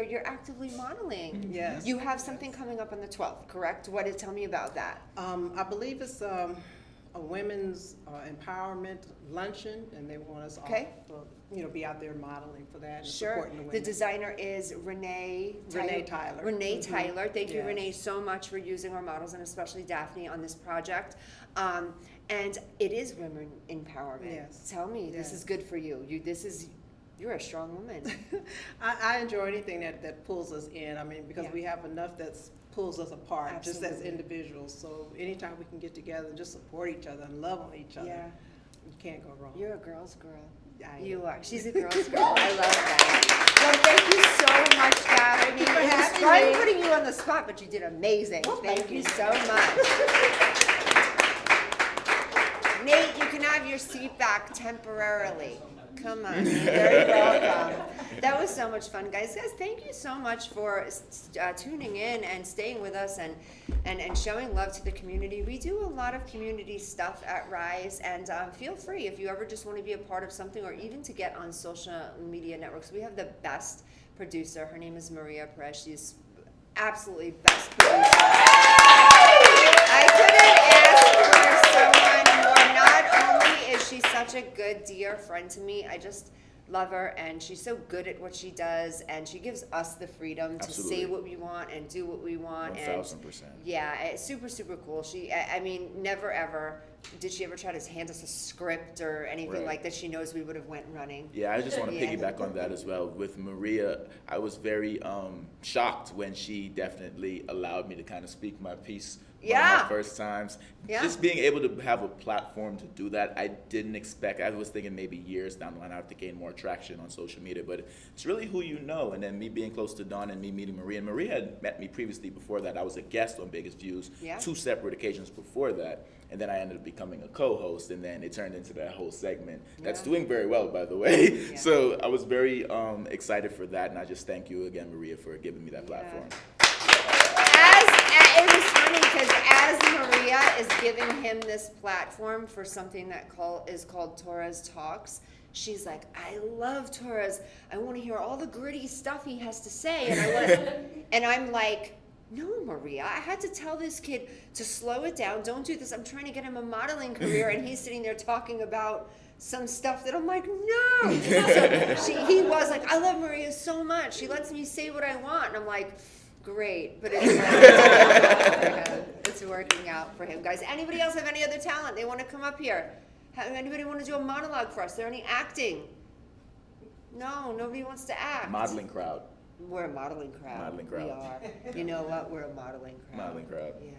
You're actively modeling. Yes. You have something coming up on the 12th, correct? Tell me about that. I believe it's a women's empowerment luncheon, and they want us all Okay. to, be out there modeling for that and Sure. supporting the women. The designer is Renee Tyler. Renee Mhm. Tyler. Thank you, Yes. Renee, so much for using our models, and especially Daphne on this project. And it is women empowerment. Yes. Tell me, this Yes. is good for you. You're a strong woman. I enjoy anything that pulls us in. I mean, because Yeah. we have enough that pulls us apart, just as Absolutely. individuals. So anytime we can get together and just support each other and love on each other, Yeah. you can't go wrong. You're a girl's girl. I You am. are. She's a girl's girl. I love that. Well, thank you so much, Daphne. Thank you for It was having fun me. putting you on the spot, but you did amazing. Thank you so much. Nate, you can have your seat back temporarily. Come on, you're very welcome. That was so much fun, guys. Guys, thank you so much for tuning in and staying with us and showing love to the community. We do a lot of community stuff at Rise, and feel free if you ever just want to be a part of something or even to get on social media networks. We have the best producer. Her name is Maria Perez. She's absolutely best producer. I couldn't ask for someone more. Not only is she such a good, dear friend to me, I just love her, and she's so good at what she does, and she gives us the freedom to Absolutely. say what we want and do what we want. 1000%. Yeah, it's super, super cool. I mean, never ever did she ever try to hand us a script or anything Right. like that. She knows we would have went running. Yeah, I just want to Yeah. piggyback on that as well. With Maria, I was very shocked when she definitely allowed me to kind of speak my piece. One of Yeah. my first times. Yeah. Just being able to have a platform to do that, I didn't expect. I was thinking maybe years down the line I have to gain more traction on social media, but it's really who you know. And then me being close to Dawn and me meeting Maria. And Maria had met me previously before that. I was a guest on Biggest Views, Yeah. 2 separate occasions before that. And then I ended up becoming a co-host, and then it turned into that whole segment. That's Yeah. doing very well, by the way. Yeah. So I was very excited for that, and I just thank you again, Maria, for giving me that platform. It was funny because as Maria is giving him this platform for something that is called Torres Talks, she's like, I love Torres. I want to hear all the gritty stuff he has to say. And I'm like, no, Maria, I had to tell this kid to slow it down. Don't do this. I'm trying to get him a modeling career. And he's sitting there talking about some stuff that I'm like, no. So he was like, I love Maria so much. She lets me say what I want. And I'm like, great, but it's working out for him, guys. Anybody else have any other talent? They want to come up here? Anybody want to do a monologue for us? Is there any acting? No, nobody wants to act. Modeling crowd. We're a modeling crowd. Modeling crowd. We are. You know what? We're a modeling crowd. Modeling crowd. Yeah.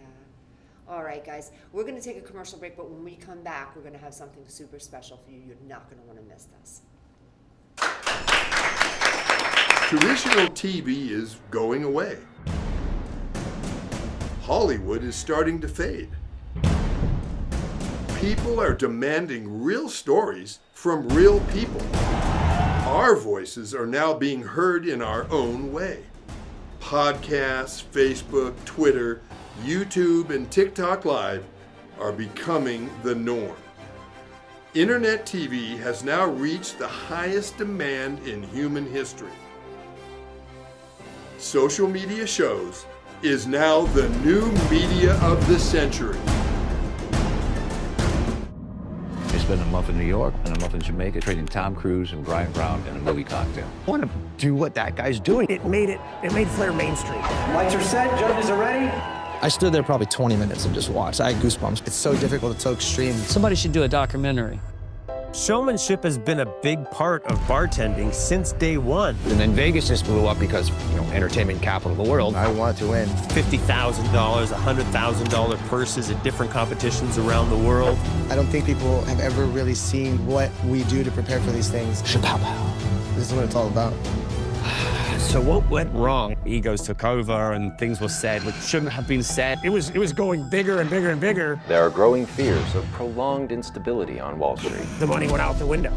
All right, guys. We're going to take a commercial break, but when we come back, we're going to have something super special for you. You're not going to want to miss this. Traditional TV is going away. Hollywood is starting to fade. People are demanding real stories from real people. Our voices are now being heard in our own way. Podcasts, Facebook, Twitter, YouTube, and TikTok Live are becoming the norm. Internet TV has now reached the highest demand in human history. Social media shows is now the new media of the century. I spent a month in New York and a month in Jamaica trading Tom Cruise and Brian Brown in a movie cocktail. I want to do what that guy's doing. It made Flair mainstream. Lights are set, judges are ready. I stood there probably 20 minutes and just watched. I had goosebumps. It's so difficult, it's so extreme. Somebody should do a documentary. Showmanship has been a big part of bartending since day one. And then Vegas just blew up because, entertainment capital of the world. I wanted to win. $50,000, $100,000 purses at different competitions around the world. I don't think people have ever really seen what we do to prepare for these things. Chapow. This is what it's all about. So what went wrong? Egos took over and things were said which shouldn't have been said. It was going bigger and bigger and bigger. There are growing fears of prolonged instability on Wall Street. The money went out the window.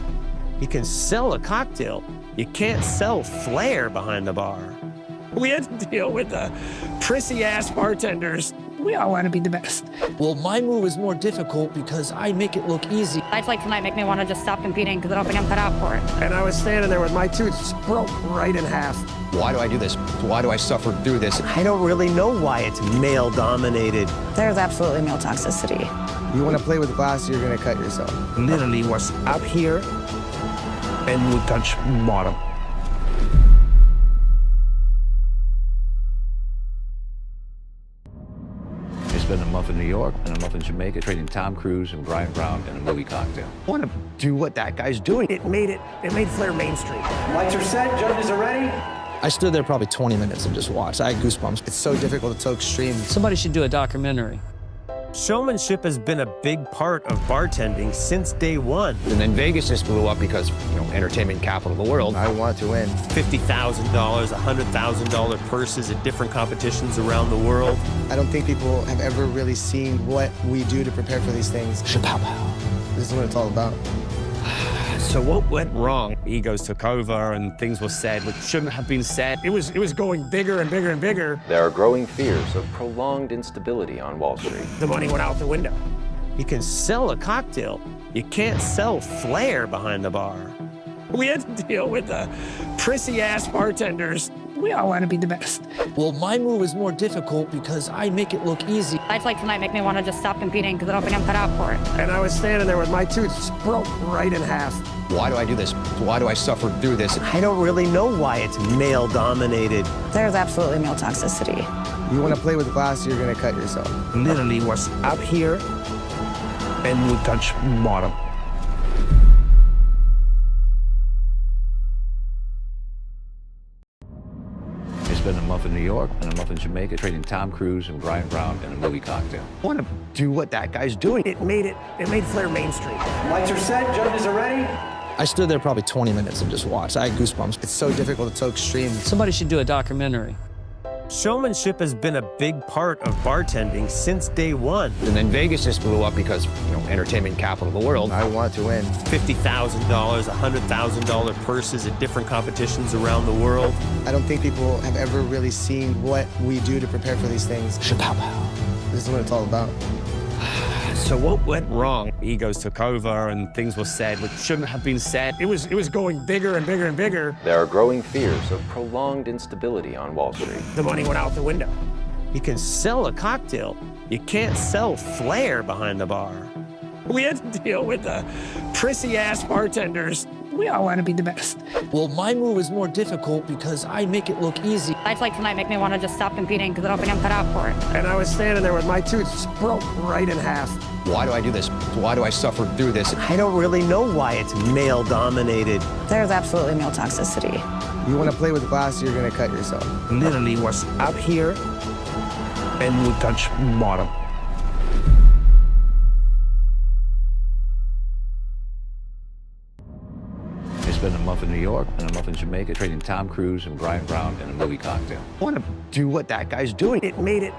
You can sell a cocktail. You can't sell flair behind the bar. We had to deal with the prissy-ass bartenders. We all want to be the best. Well, my move is more difficult because I make it look easy. Nights like tonight make me want to just stop competing because I don't think I'm cut out for it. And I was standing there with my tooth broke right in half. Why do I do this? Why do I suffer through this? I don't really know why it's male-dominated. There's absolutely male toxicity. You want to play with glass, you're going to cut yourself. Literally was up here and would touch bottom. I spent a month in New York and a month in Jamaica trading Tom Cruise and Brian Brown in a movie cocktail. I want to do what that guy's doing. It made Flair mainstream. Lights are set, judges are ready. I stood there probably 20 minutes and just watched. I had goosebumps. It's so difficult, it's so extreme. Somebody should do a documentary. Showmanship has been a big part of bartending since day one. And then Vegas just blew up because, entertainment capital of the world. I want to win. $50,000, $100,000 purses at different competitions around the world. I don't think people have ever really seen what we do to prepare for these things. Chapow. This is what it's all about. So what went wrong? Egos took over and things were said which shouldn't have been said. It was going bigger and bigger and bigger. There are growing fears of prolonged instability on Wall Street. The money went out the window. You can sell a cocktail. You can't sell flair behind the bar. We had to deal with the prissy-ass bartenders. We all want to be the best. Well, my move is more difficult because I make it look easy. Nights like tonight make me want to just stop competing because I don't think I'm cut out for it. And I was standing there with my tooth broke right in half. Why do I do this? Why do I suffer through this? I don't really know why it's male-dominated. There's absolutely male toxicity. You want to play with glass, you're going to cut yourself. Literally was up here and would touch bottom. I spent a month in New York and a month in Jamaica trading Tom Cruise and Brian Brown in a movie cocktail. I want to do what that guy's doing. It made Flair mainstream. Lights are set, judges are ready. I stood there probably 20 minutes and just watched. I had goosebumps. It's so difficult, it's so extreme. Somebody should do a documentary. Showmanship has been a big part of bartending since day one. And then Vegas just blew up because, entertainment capital of the world. I want to win. $50,000, $100,000 purses at different competitions around the world. I don't think people have ever really seen what we do to prepare for these things. Chapow. This is what it's all about. So what went wrong? Egos took over and things were said which shouldn't have been said. It was going bigger and bigger and bigger. There are growing fears of prolonged instability on Wall Street. The money went out the window. You can sell a cocktail. You can't sell flair behind the bar. We had to deal with the prissy-ass bartenders. We all want to be the best. Well, my move is more difficult because I make it look easy. Nights like tonight make me want to just stop competing because I don't think I'm cut out for it. And I was standing there with my tooth broke right in half. Why do I do this? Why do I suffer through this? I don't really know why it's male-dominated. There's absolutely male toxicity. You want to play with glass, you're going to cut yourself. Literally was up here and would touch bottom. I spent a month in New York and a month in Jamaica trading Tom Cruise and Brian Brown in a movie cocktail. I want to do what that guy's doing. It made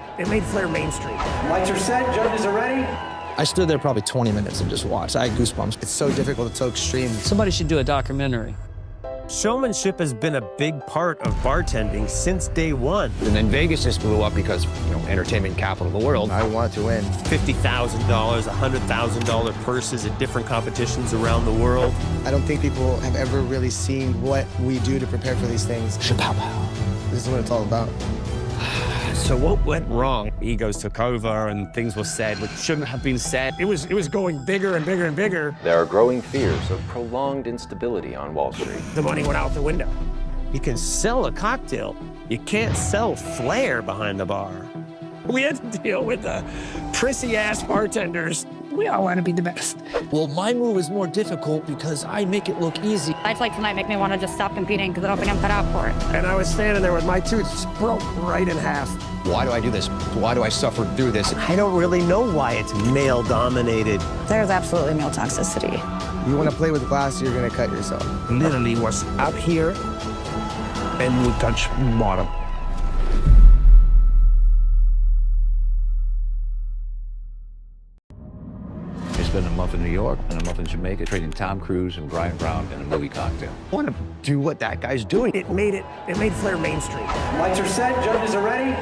Flair mainstream. Lights are set, judges are ready. I stood there probably 20 minutes and just watched. I had goosebumps. It's so difficult, it's so extreme. Somebody should do a documentary. Showmanship has been a big part of bartending since day one. And then Vegas just blew up because, entertainment capital of the world. I want to win. $50,000, $100,000 purses at different competitions around the world. I don't think people have ever really seen what we do to prepare for these things. Chapow. This is what it's all about. So what went wrong? Egos took over and things were said which shouldn't have been said. It was going bigger and bigger and bigger. There are growing fears of prolonged instability on Wall Street. The money went out the window. You can sell a cocktail. You can't sell flair behind the bar. We had to deal with the prissy-ass bartenders. We all want to be the best. Well, my move is more difficult because I make it look easy. Nights like tonight make me want to just stop competing because I don't think I'm cut out for it. And I was standing there with my tooth broke right in half. Why do I do this? Why do I suffer through this? I don't really know why it's male-dominated. There's absolutely male toxicity. You want to play with glass, you're going to cut yourself. Literally was up here and would touch bottom. I spent a month in New York and a month in Jamaica trading Tom Cruise and Brian Brown in a movie cocktail. I want to do what that guy's doing. It made Flair mainstream. Lights are set, judges are ready.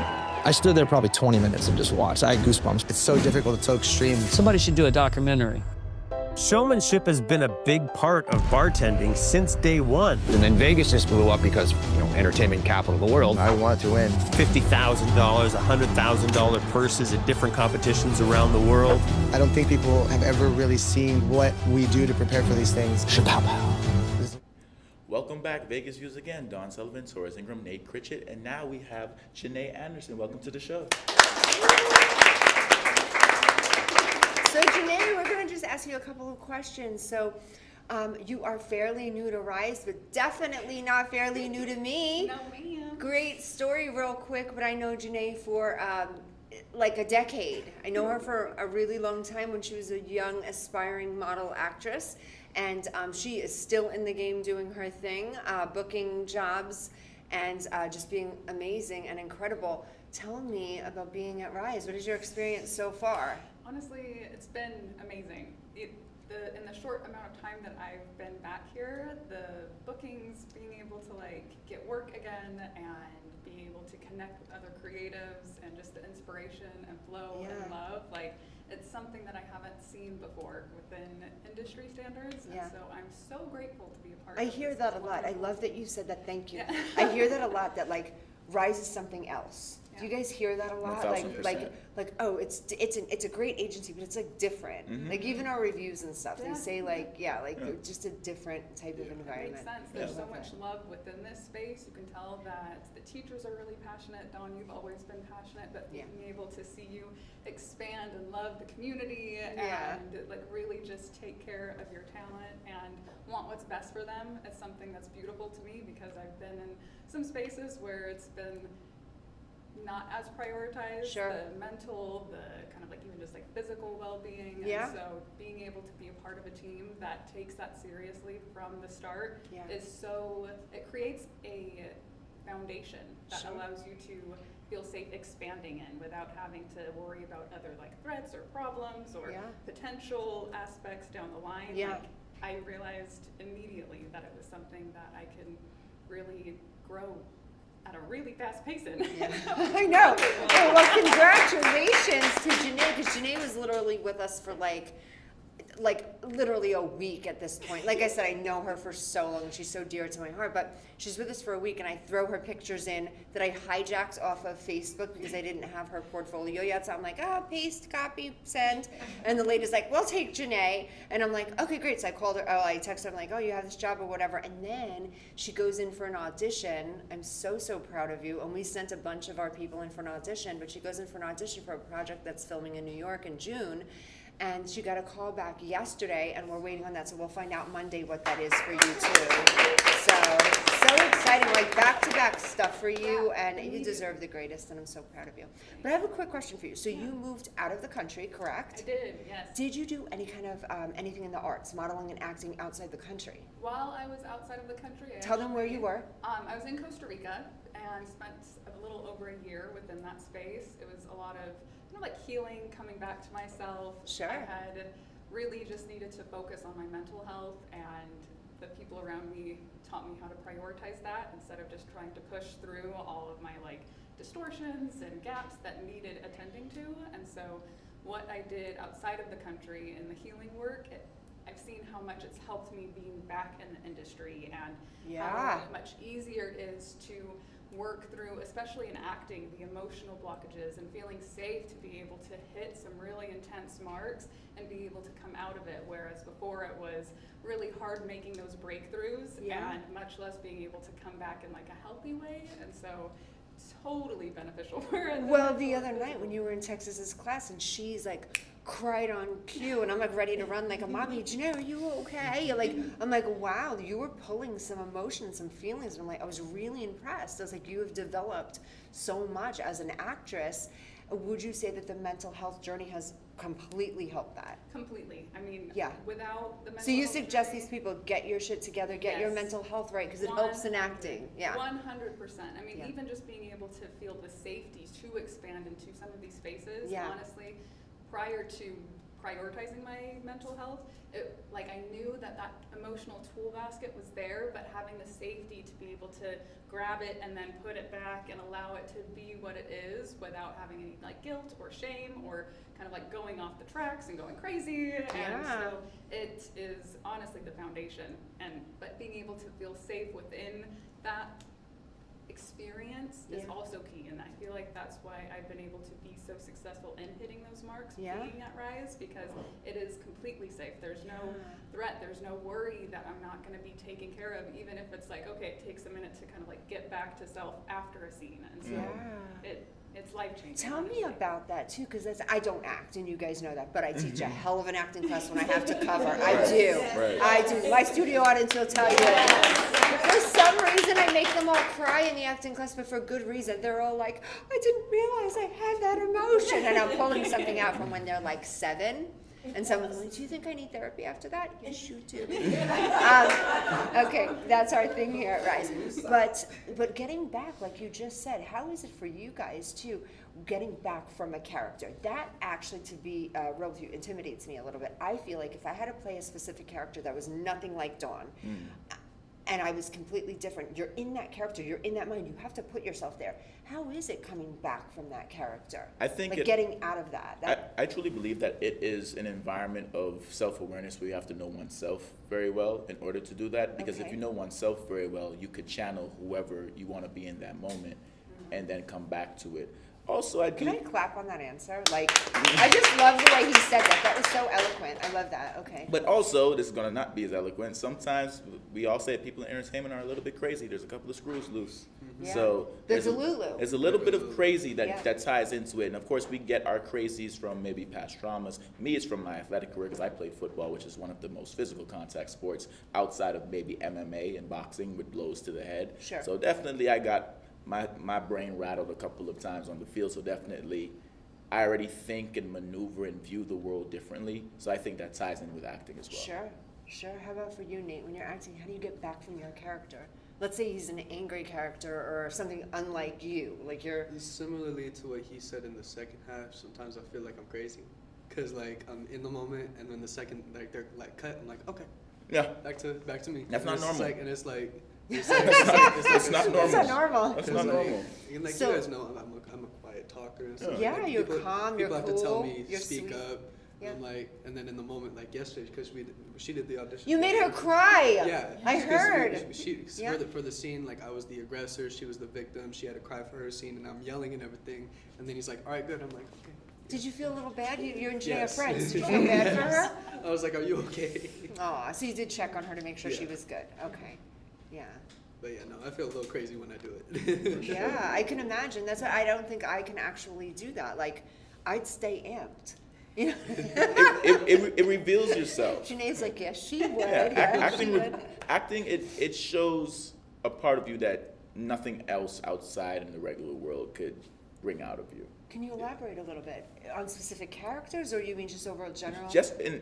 I stood there probably 20 minutes and just watched. I had goosebumps. It's so difficult, it's so extreme. Somebody should do a documentary. Showmanship has been a big part of bartending since day one. And then Vegas just blew up because, entertainment capital of the world. I wanted to win. $50,000, $100,000 purses at different competitions around the world. I don't think people have ever really seen what we do to prepare for these things. Welcome back, Vegas Views again. Don Sullivan, Torres Ingram, Nate Critchett, and now we have Janae Anderson. Welcome to the show. So Janae, we're going to just ask you a couple of questions. So you are fairly new to Rise, but definitely not fairly new to me. No, ma'am. Great story real quick, but I know Janae for like a decade. I know her for a really long time when she was a young aspiring model actress. And she is still in the game doing her thing, booking jobs and just being amazing and incredible. Tell me about being at Rise. What is your experience so far? Honestly, it's been amazing. In the short amount of time that I've been back here, the bookings, being able to get work again and be able to connect with other creatives and just the inspiration and flow and love, it's something that I haven't seen before within industry standards, and so I'm so grateful to be a part of it. I hear that a lot. I love that you said that. Thank you. I hear that a lot, that Rise is something else. Do you guys hear that a lot? 1000%. Oh, it's a great agency, but it's different. Even our reviews and stuff, they say just a different type of environment. It makes sense. There's so much love within this space. You can tell that the teachers are really passionate. Dawn, you've always been passionate, but being able to see you expand and love the community and really just take care of your talent and want what's best for them is something that's beautiful to me, because I've been in some spaces where it's been not as prioritized, the mental, the kind of even just physical well-being, and so being able to be a part of a team that takes that seriously from the start is it creates a foundation that allows you to feel safe expanding in without having to worry about other threats or problems or potential aspects down the line. I realized immediately that it was something that I can really grow at a really fast pace in. I know. Well, congratulations to Janae, because Janae was literally with us for literally a week at this point. Like I said, I know her for so long. She's so dear to my heart, but she's with us for a week, and I throw her pictures in that I hijacked off of Facebook because I didn't have her portfolio yet. So I'm paste, copy, send. And the lady's we'll take Janae. And I'm okay, great. So I called her, I texted her, you have this job or whatever. And then she goes in for an audition. I'm so proud of you. And we sent a bunch of our people in for an audition, but she goes in for an audition for a project that's filming in New York in June. And she got a call back yesterday, and we're waiting on that. So we'll find out Monday what that is for you too. So exciting, back-to-back stuff for you, and you deserve the greatest, and I'm so proud of you. But I have a quick question for you. So you moved out of the country, correct? I did, yes. Did you do any kind of anything in the arts, modeling and acting outside the country? While I was outside of the country, Tell them where you were. I was in Costa Rica and spent a little over a year within that space. It was a lot of healing, coming back to myself. Sure. I had really just needed to focus on my mental health, and the people around me taught me how to prioritize that instead of just trying to push through all of my distortions and gaps that needed attending to. And so what I did outside of the country in the healing work, I've seen how much it's helped me being back in the industry, and how much easier it is to work through, especially in acting, the emotional blockages and feeling safe to be able to hit some really intense marks and be able to come out of it, whereas before it was really hard making those breakthroughs and much less being able to come back in a healthy way. And so totally beneficial. Well, the other night when you were in Texas's class, and she's cried on cue, and I'm ready to run like a mommy. Janae, are you okay? I'm wow, you were pulling some emotions, some feelings, and I was really impressed. I was you have developed so much as an actress. Would you say that the mental health journey has completely helped that? Completely. I mean, without the mental So you health suggest journey, these people get your shit together, get your mental health right, because it helps in acting. 100%. I mean, even just being able to feel the safety to expand into some of these spaces, honestly, prior to prioritizing my mental health. Like I knew that emotional tool basket was there, but having the safety to be able to grab it and then put it back and allow it to be what it is without having any like guilt or shame or kind of like going off the tracks and going crazy. And so it is honestly the foundation, but being able to feel safe within that experience is also key, and I feel like that's why I've been able to be so successful in hitting those marks being at Rise, because it is completely safe. There's no threat, there's no worry that I'm not going to be taken care of, even if it's like, okay, it takes a minute to kind of like get back to self after a scene, and so it's life-changing. Tell me about that too, because I don't act, and you guys know that, but I teach a hell of an acting class when I have to cover. I do. I do. My studio audience will tell you that. For some reason, I make them all cry in the acting class, but for good reason. They're all like, I didn't realize I had that emotion, and I'm pulling something out from when they're like 7. And someone's like, do you think I need therapy after that? Yes, you do. Okay, that's our thing here at Rise. But getting back, like you just said, how is it for you guys, too, getting back from a character? That actually, to be real with you, intimidates me a little bit. I feel like if I had to play a specific character that was nothing like Dawn, and I was completely different, you're in that character, you're in that mind, you have to put yourself there. How is it coming back from that character? I think like getting out of that. I truly believe that it is an environment of self-awareness where you have to know oneself very well in order to do that. Because if you know oneself very well, you could channel whoever you want to be in that moment and then come back to it. Also, Can I clap on that answer? Like, I just love the way he said that. That was so eloquent. I love that. Okay. But also, this is going to not be as eloquent. Sometimes we all say people in entertainment are a little bit crazy. There's a couple of screws loose. Yeah. So there's a Lulu. There's a little bit of crazy that ties into it. And of course, we get our crazies from maybe past traumas. Me, it's from my athletic career because I played football, which is one of the most physical contact sports outside of maybe MMA and boxing with blows to the head. Sure. So definitely I got my brain rattled a couple of times on the field. So definitely I already think and maneuver and view the world differently. So I think that ties in with acting as well. Sure. How about for you, Nate? When you're acting, how do you get back from your character? Let's say he's an angry character or something unlike you. Like you're... Similarly to what he said in the second half, sometimes I feel like I'm crazy. Because like I'm in the moment, and when the second, like they're like cut, I'm like, okay. Yeah. Back to me. That's not normal. It's not normal. That's not normal. That's not normal. Like you guys know, I'm a quiet talker and stuff. Yeah, like, you're people, calm, you're people cool. have to tell me, you're speak sweet. up. Yeah. And then in the moment, like yesterday, because she did the audition. You made her cry. Yeah. I heard. For the scene, like I was the aggressor, she was the victim. She had to cry for her scene, and I'm yelling and everything. And then he's like, "All right, good." I'm like, "Okay." Did you feel a little bad? You're in Janae Yes. Friends. Did you feel bad for her? I was like, "Are you okay?" Oh, so you did check on her to make sure she was good. Okay. Yeah. But yeah, no, I feel a little crazy when I do it. Yeah, I can imagine. That's why I don't think I can actually do that. Like, I'd stay amped. You know? it reveals yourself. Janae's like, yes, she would. Acting, it shows a part of you that nothing else outside in the regular world could bring out of you. Can you elaborate a little bit on specific characters, or you mean just overall general? Just in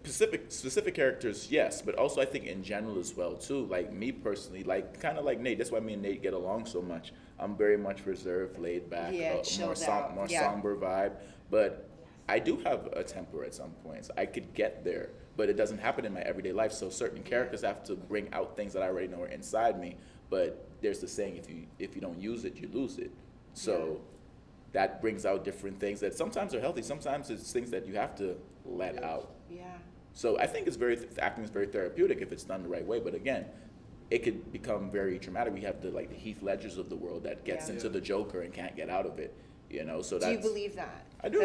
specific characters, yes, but also I think in general as well too. Like me personally, like kind of like Nate. That's why me and Nate get along so much. I'm very much reserved, laid back, more somber vibe. But I do have a temper at some points. I could get there, but it doesn't happen in my everyday life. So certain characters have to bring out things that I already know are inside me. But there's the saying, if you don't use it, you lose it. So that brings out different things that sometimes are healthy. Sometimes it's things that you have to let out. Yeah. So I think acting is very therapeutic if it's done the right way. But again, it could become very traumatic. We have the Heath Ledgers of the world that gets into the Joker and can't get out of it. You know, so do you believe that? I do.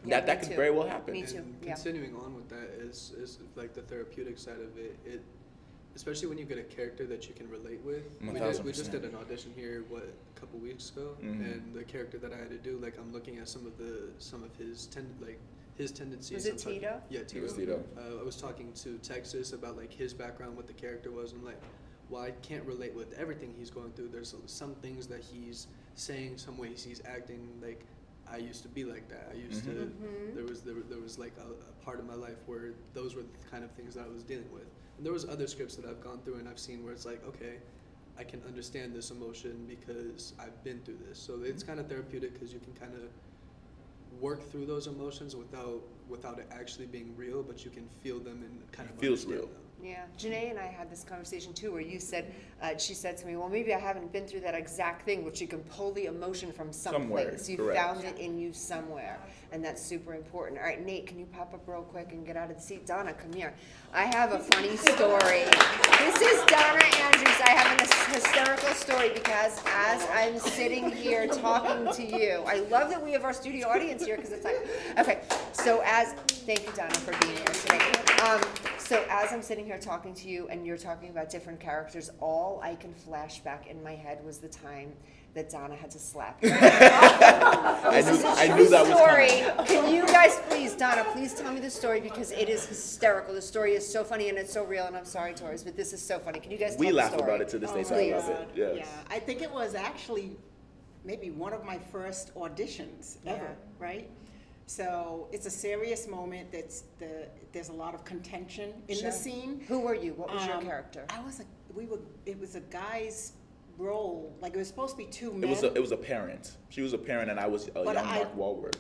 That could very well happen. Me too. And continuing on with that is like the therapeutic side of it. Especially when you get a character that you can relate with. We just did an audition here a couple weeks ago, and the character that I had to do, like I'm looking at some of his tendencies. Was it Tito? Yeah, Tito. It was Tito. I was talking to Texas about like his background, what the character was, and like, well, I can't relate with everything he's going through. There's some things that he's saying, some ways he's acting. Like I used to be like that. I used to. There was like a part of my life where those were the kind of things that I was dealing with. And there was other scripts that I've gone through and I've seen where it's like, okay, I can understand this emotion because I've been through this. So it's kind of therapeutic because you can kind of work through those emotions without it actually being real, but you can feel them and kind of Feels understand real. them. Yeah, Janae and I had this conversation too, where you said, she said to me, well, maybe I haven't been through that exact thing, but you can pull the emotion from Somewhere, someplace. You correct. found it in you somewhere, and that's super important. All right, Nate, can you pop up real quick and get out of the seat? Donna, come here. I have a funny story. This is Donna Andrews. I have an hysterical story because as I'm sitting here talking to you, I love that we have our studio audience here because it's like, okay, so thank you, Donna, for being here today. So as I'm sitting here talking to you and you're talking about different characters, all I can flash back in my head was the time that Donna had to slap you. I knew that was coming. Can you guys please, Donna, please tell me the story because it is hysterical. The story is so funny and it's so real, and I'm sorry, Torres, but this is so funny. Can you guys tell We the laugh story? about it to this day, so I love it. Yes. Yeah, I think it was actually maybe one of my first auditions ever, right? So it's a serious moment. There's a lot of contention in Sure. the scene. Who were you? What was your character? It was a guy's role. Like it was supposed to be two men. It was a parent. She was a parent, and I was a young Mark Wahlberg.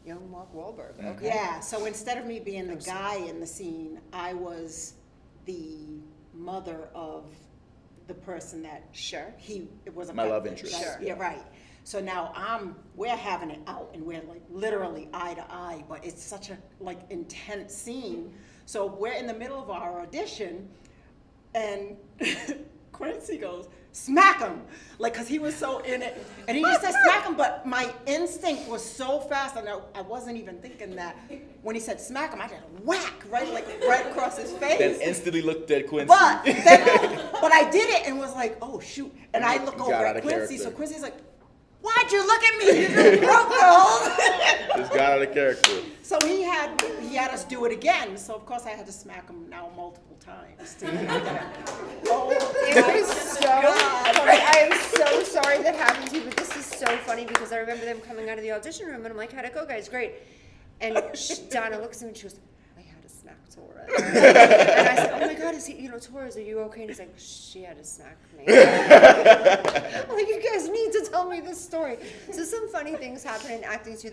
Young Mark Wahlberg. Mm-hmm. Okay. Yeah. So instead of me being the guy in the scene, I was the mother of the person that it was a My love interest. Right? Sure. Yeah, right. So now we're having it out and we're like literally eye to eye, but it's such a like intense scene. So we're in the middle of our audition and Quincy goes, smack him, like, cause he was so in it, and he just said smack him, but my instinct was so fast, and I wasn't even thinking that when he said smack him, I just whack, right across his face. Then instantly looked at Quincy. But I did it and was like, oh shoot, and I look over at Quincy, so Quincy's like, why'd you look at me? You just broke the whole. Just got out of character. So he had us do it again. So of course I had to smack him now multiple times. To get that. Oh, It was so funny. I am so sorry that happened to you, but this is so funny because I remember them coming out of the audition room and I'm like, how'd it go, guys? Great. And Donna looks at me and she goes, I had to smack Torres. And I said, oh my God, is he, Torres, are you okay? And he's like, she had to smack me. I'm like, you guys need to tell me this story. So some funny things happen in acting too.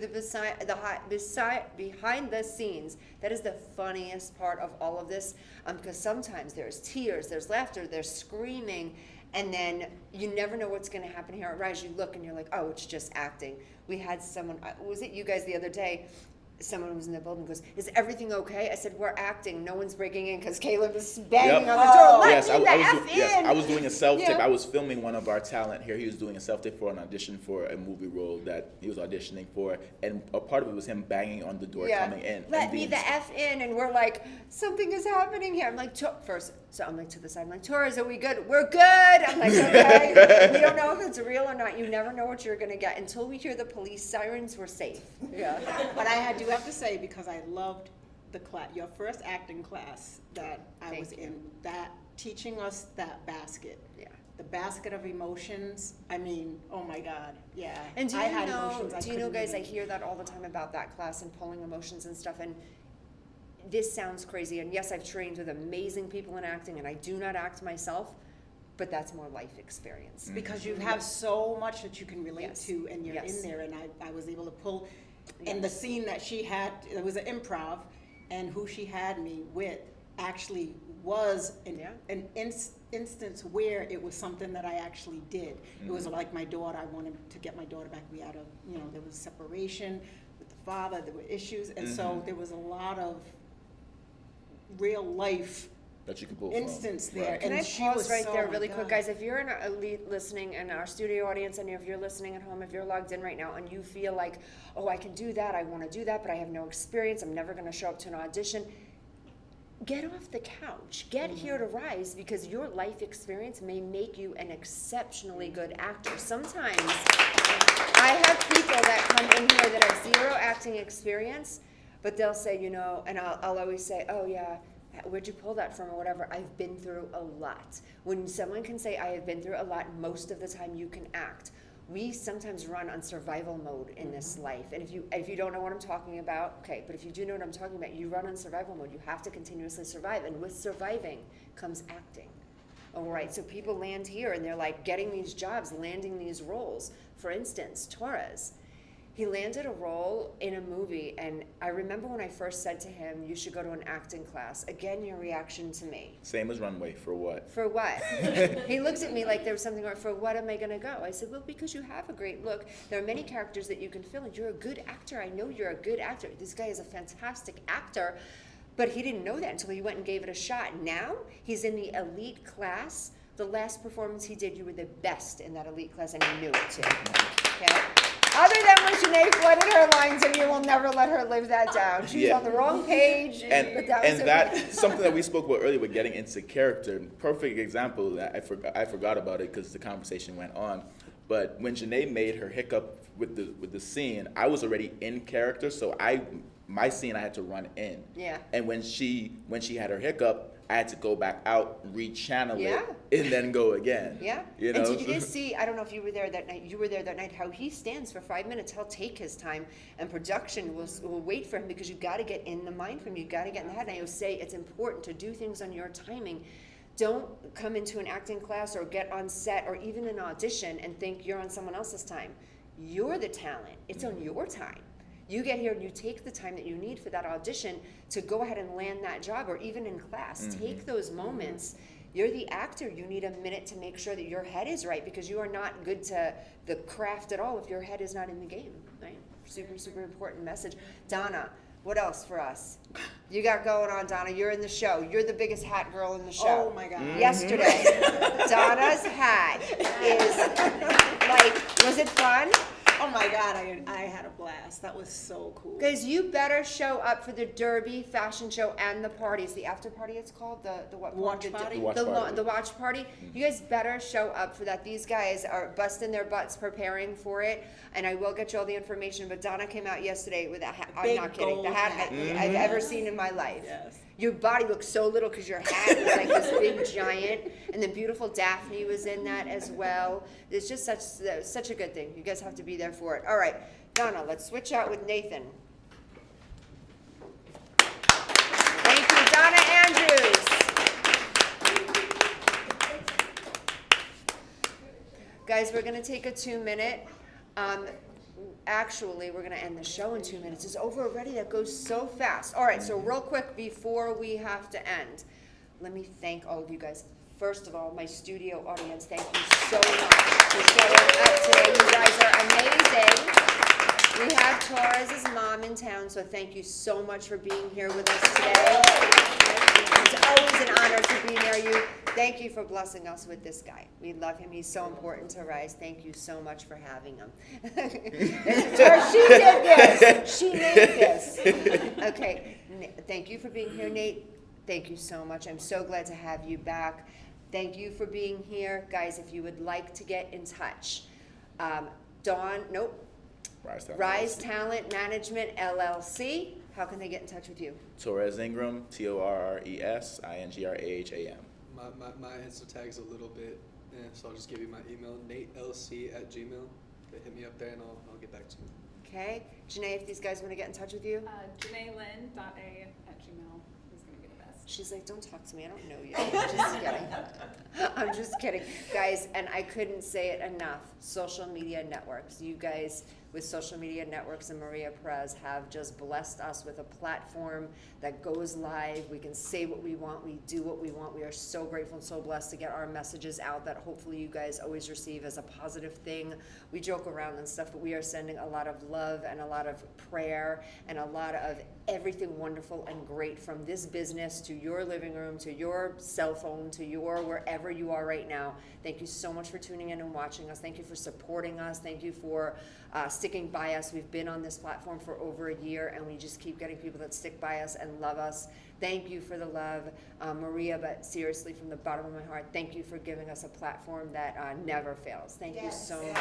Behind the scenes, that is the funniest part of all of this, because sometimes there's tears, there's laughter, there's screaming, and then you never know what's going to happen here at Rise. You look and you're like, oh, it's just acting. We had someone, was it you guys the other day? Someone was in the building and goes, is everything okay? I said, we're acting. No one's breaking in because Caleb is banging on the door. Let me the F in. I was doing a self-tape. Yeah. I was filming one of our talent here. He was doing a self-tape for an audition for a movie role that he was auditioning for. And a part of it was him banging on the door coming in. Let me the F in. And we're like, something is happening here. I'm like, first, so I'm like to the side. I'm like, Torres, are we good? We're good. I'm like, okay. We don't know if it's real or not. You never know what you're going to get. Until we hear the police sirens, we're safe. Yeah. But I do have to say, because I loved the class, your first acting class that I was in, that teaching us that basket. Yeah. The basket of emotions. I mean, oh my God, yeah. And do I you had know, emotions guys, I even- hear that all the time about that class and pulling emotions and stuff. And this sounds crazy. And yes, I've trained with amazing people in acting, and I do not act myself, but that's more life experience. Because you have so much that you can relate Yes. to, and you're Yes. in there, and I was able to pull. And the scene that she had, it was an improv, and who she had me with actually was an instance where it was something that I actually did. It was like my daughter, I wanted to get my daughter back. We had there was separation with the father, there were issues, and so there was a lot of real life that you can pull instance from. there. Right. Can and I she pause was right so, there oh my really quick, God. guys? If you're in our listening in our studio audience, and if you're listening at home, if you're logged in right now and you feel like, oh, I can do that, I want to do that, but I have no experience, I'm never going to show up to an audition, get off the couch. Get here to Rise, because your life experience may make you an exceptionally good actor. Sometimes I have people that come in here that have zero acting experience, but they'll say, and I'll always say, oh yeah, where'd you pull that from or whatever? I've been through a lot. When someone can say I have been through a lot, most of the time you can act. We sometimes run on survival mode in this life. And if you don't know what I'm talking about, okay, but if you do know what I'm talking about, you run on survival mode. You have to continuously survive. And with surviving comes acting. All right, so people land here and they're like getting these jobs, landing these roles. For instance, Torres, He landed a role in a movie, and I remember when I first said to him, you should go to an acting class. Again, your reaction to me. Same as Runway, for what? For what? He looked at me like there was something wrong. For what am I going to go? I said, well, because you have a great look. There are many characters that you can fill, and you're a good actor. I know you're a good actor. This guy is a fantastic actor. But he didn't know that until he went and gave it a shot. Now, he's in the elite class. The last performance he did, you were the best in that elite class, and he knew it too. Okay? Other than when Janae flooded her lines, and you will never let her live that down. She's on the wrong page, but that was okay. That's something that we spoke about earlier with getting into character. Perfect example that I forgot about it because the conversation went on. But when Janae made her hiccup with the scene, I was already in character, so my scene I had to run in. Yeah. And when she had her hiccup, I had to go back out, rechannel Yeah. it, and then go again. Yeah. You know? And did you guys see, I don't know if you were there that night, how he stands for 5 minutes. He'll take his time, and production will wait for him because you got to get in the mind from you. You got to get in the head. And I always say it's important to do things on your timing. Don't come into an acting class or get on set or even an audition and think you're on someone else's time. You're the talent. It's on your time. You get here and you take the time that you need for that audition to go ahead and land that job, or even in class. Mm-hmm. Take those moments. You're the actor. You need a minute to make sure that your head is right, because you are not good to the craft at all if your head is not in the game, right? Super, super important message. Donna, what else for us? You got going on, Donna. You're in the show. You're the biggest hat girl in the show. Oh my God. Yesterday, Donna's hat is like, was it fun? Oh my God, I had a blast. That was so cool. Guys, you better show up for the Derby fashion show and the party. It's the after party, it's called? The what? Watch party? The watch party. The watch party. You guys better show up for that. These guys are busting their butts preparing for it, and I will get you all the information, but Donna came out yesterday with a hat. I'm Big not kidding. The gold hat hat. I've ever seen in my life. Yes. Your body looks so little because your hat was like this big giant, and then beautiful Daphne was in that as well. It's just such a good thing. You guys have to be there for it. All right, Donna, let's switch out with Nathan. Thank you, Donna Andrews. Guys, we're gonna take a 2-minute. Actually, we're gonna end the show in 2 minutes. It's over already. That goes so fast. All right, so real quick before we have to end, let me thank all of you guys. First of all, my studio audience, thank you so much for showing up today. You guys are amazing. We have Torres's mom in town, so thank you so much for being here with us today. It's always an honor to be near you. Thank you for blessing us with this guy. We love him. He's so important to Rise. Thank you so much for having him. She did this. She made this. Okay. Thank you for being here, Nate. Thank you so much. I'm so glad to have you back. Thank you for being here. Guys, if you would like to get in touch, Rise Talent Management, LLC. How can they get in touch with you? Torres Ingram, TORRES INGRAHAM. My Insta tag's a little bit, so I'll just give you my email, natelc@gmail. Hit me up there and I'll get back to you. Okay. Janae, if these guys want to get in touch with you? JanaeLynn.a@gmail is going to be the best. She's like, don't talk to me. I don't know you. I'm just kidding. I'm just kidding. Guys, and I couldn't say it enough. Social media networks. You guys with Social Media Networks and Maria Perez have just blessed us with a platform that goes live. We can say what we want. We do what we want. We are so grateful and so blessed to get our messages out that hopefully you guys always receive as a positive thing. We joke around and stuff, but we are sending a lot of love and a lot of prayer and a lot of everything wonderful and great from this business to your living room, to your cell phone, to your wherever you are right now. Thank you so much for tuning in and watching us. Thank you for supporting us. Thank you for sticking by us. We've been on this platform for over a year, and we just keep getting people that stick by us and love us. Thank you for the love, Maria, but seriously, from the bottom of my heart, thank you for giving us a platform that never fails. Thank you so much.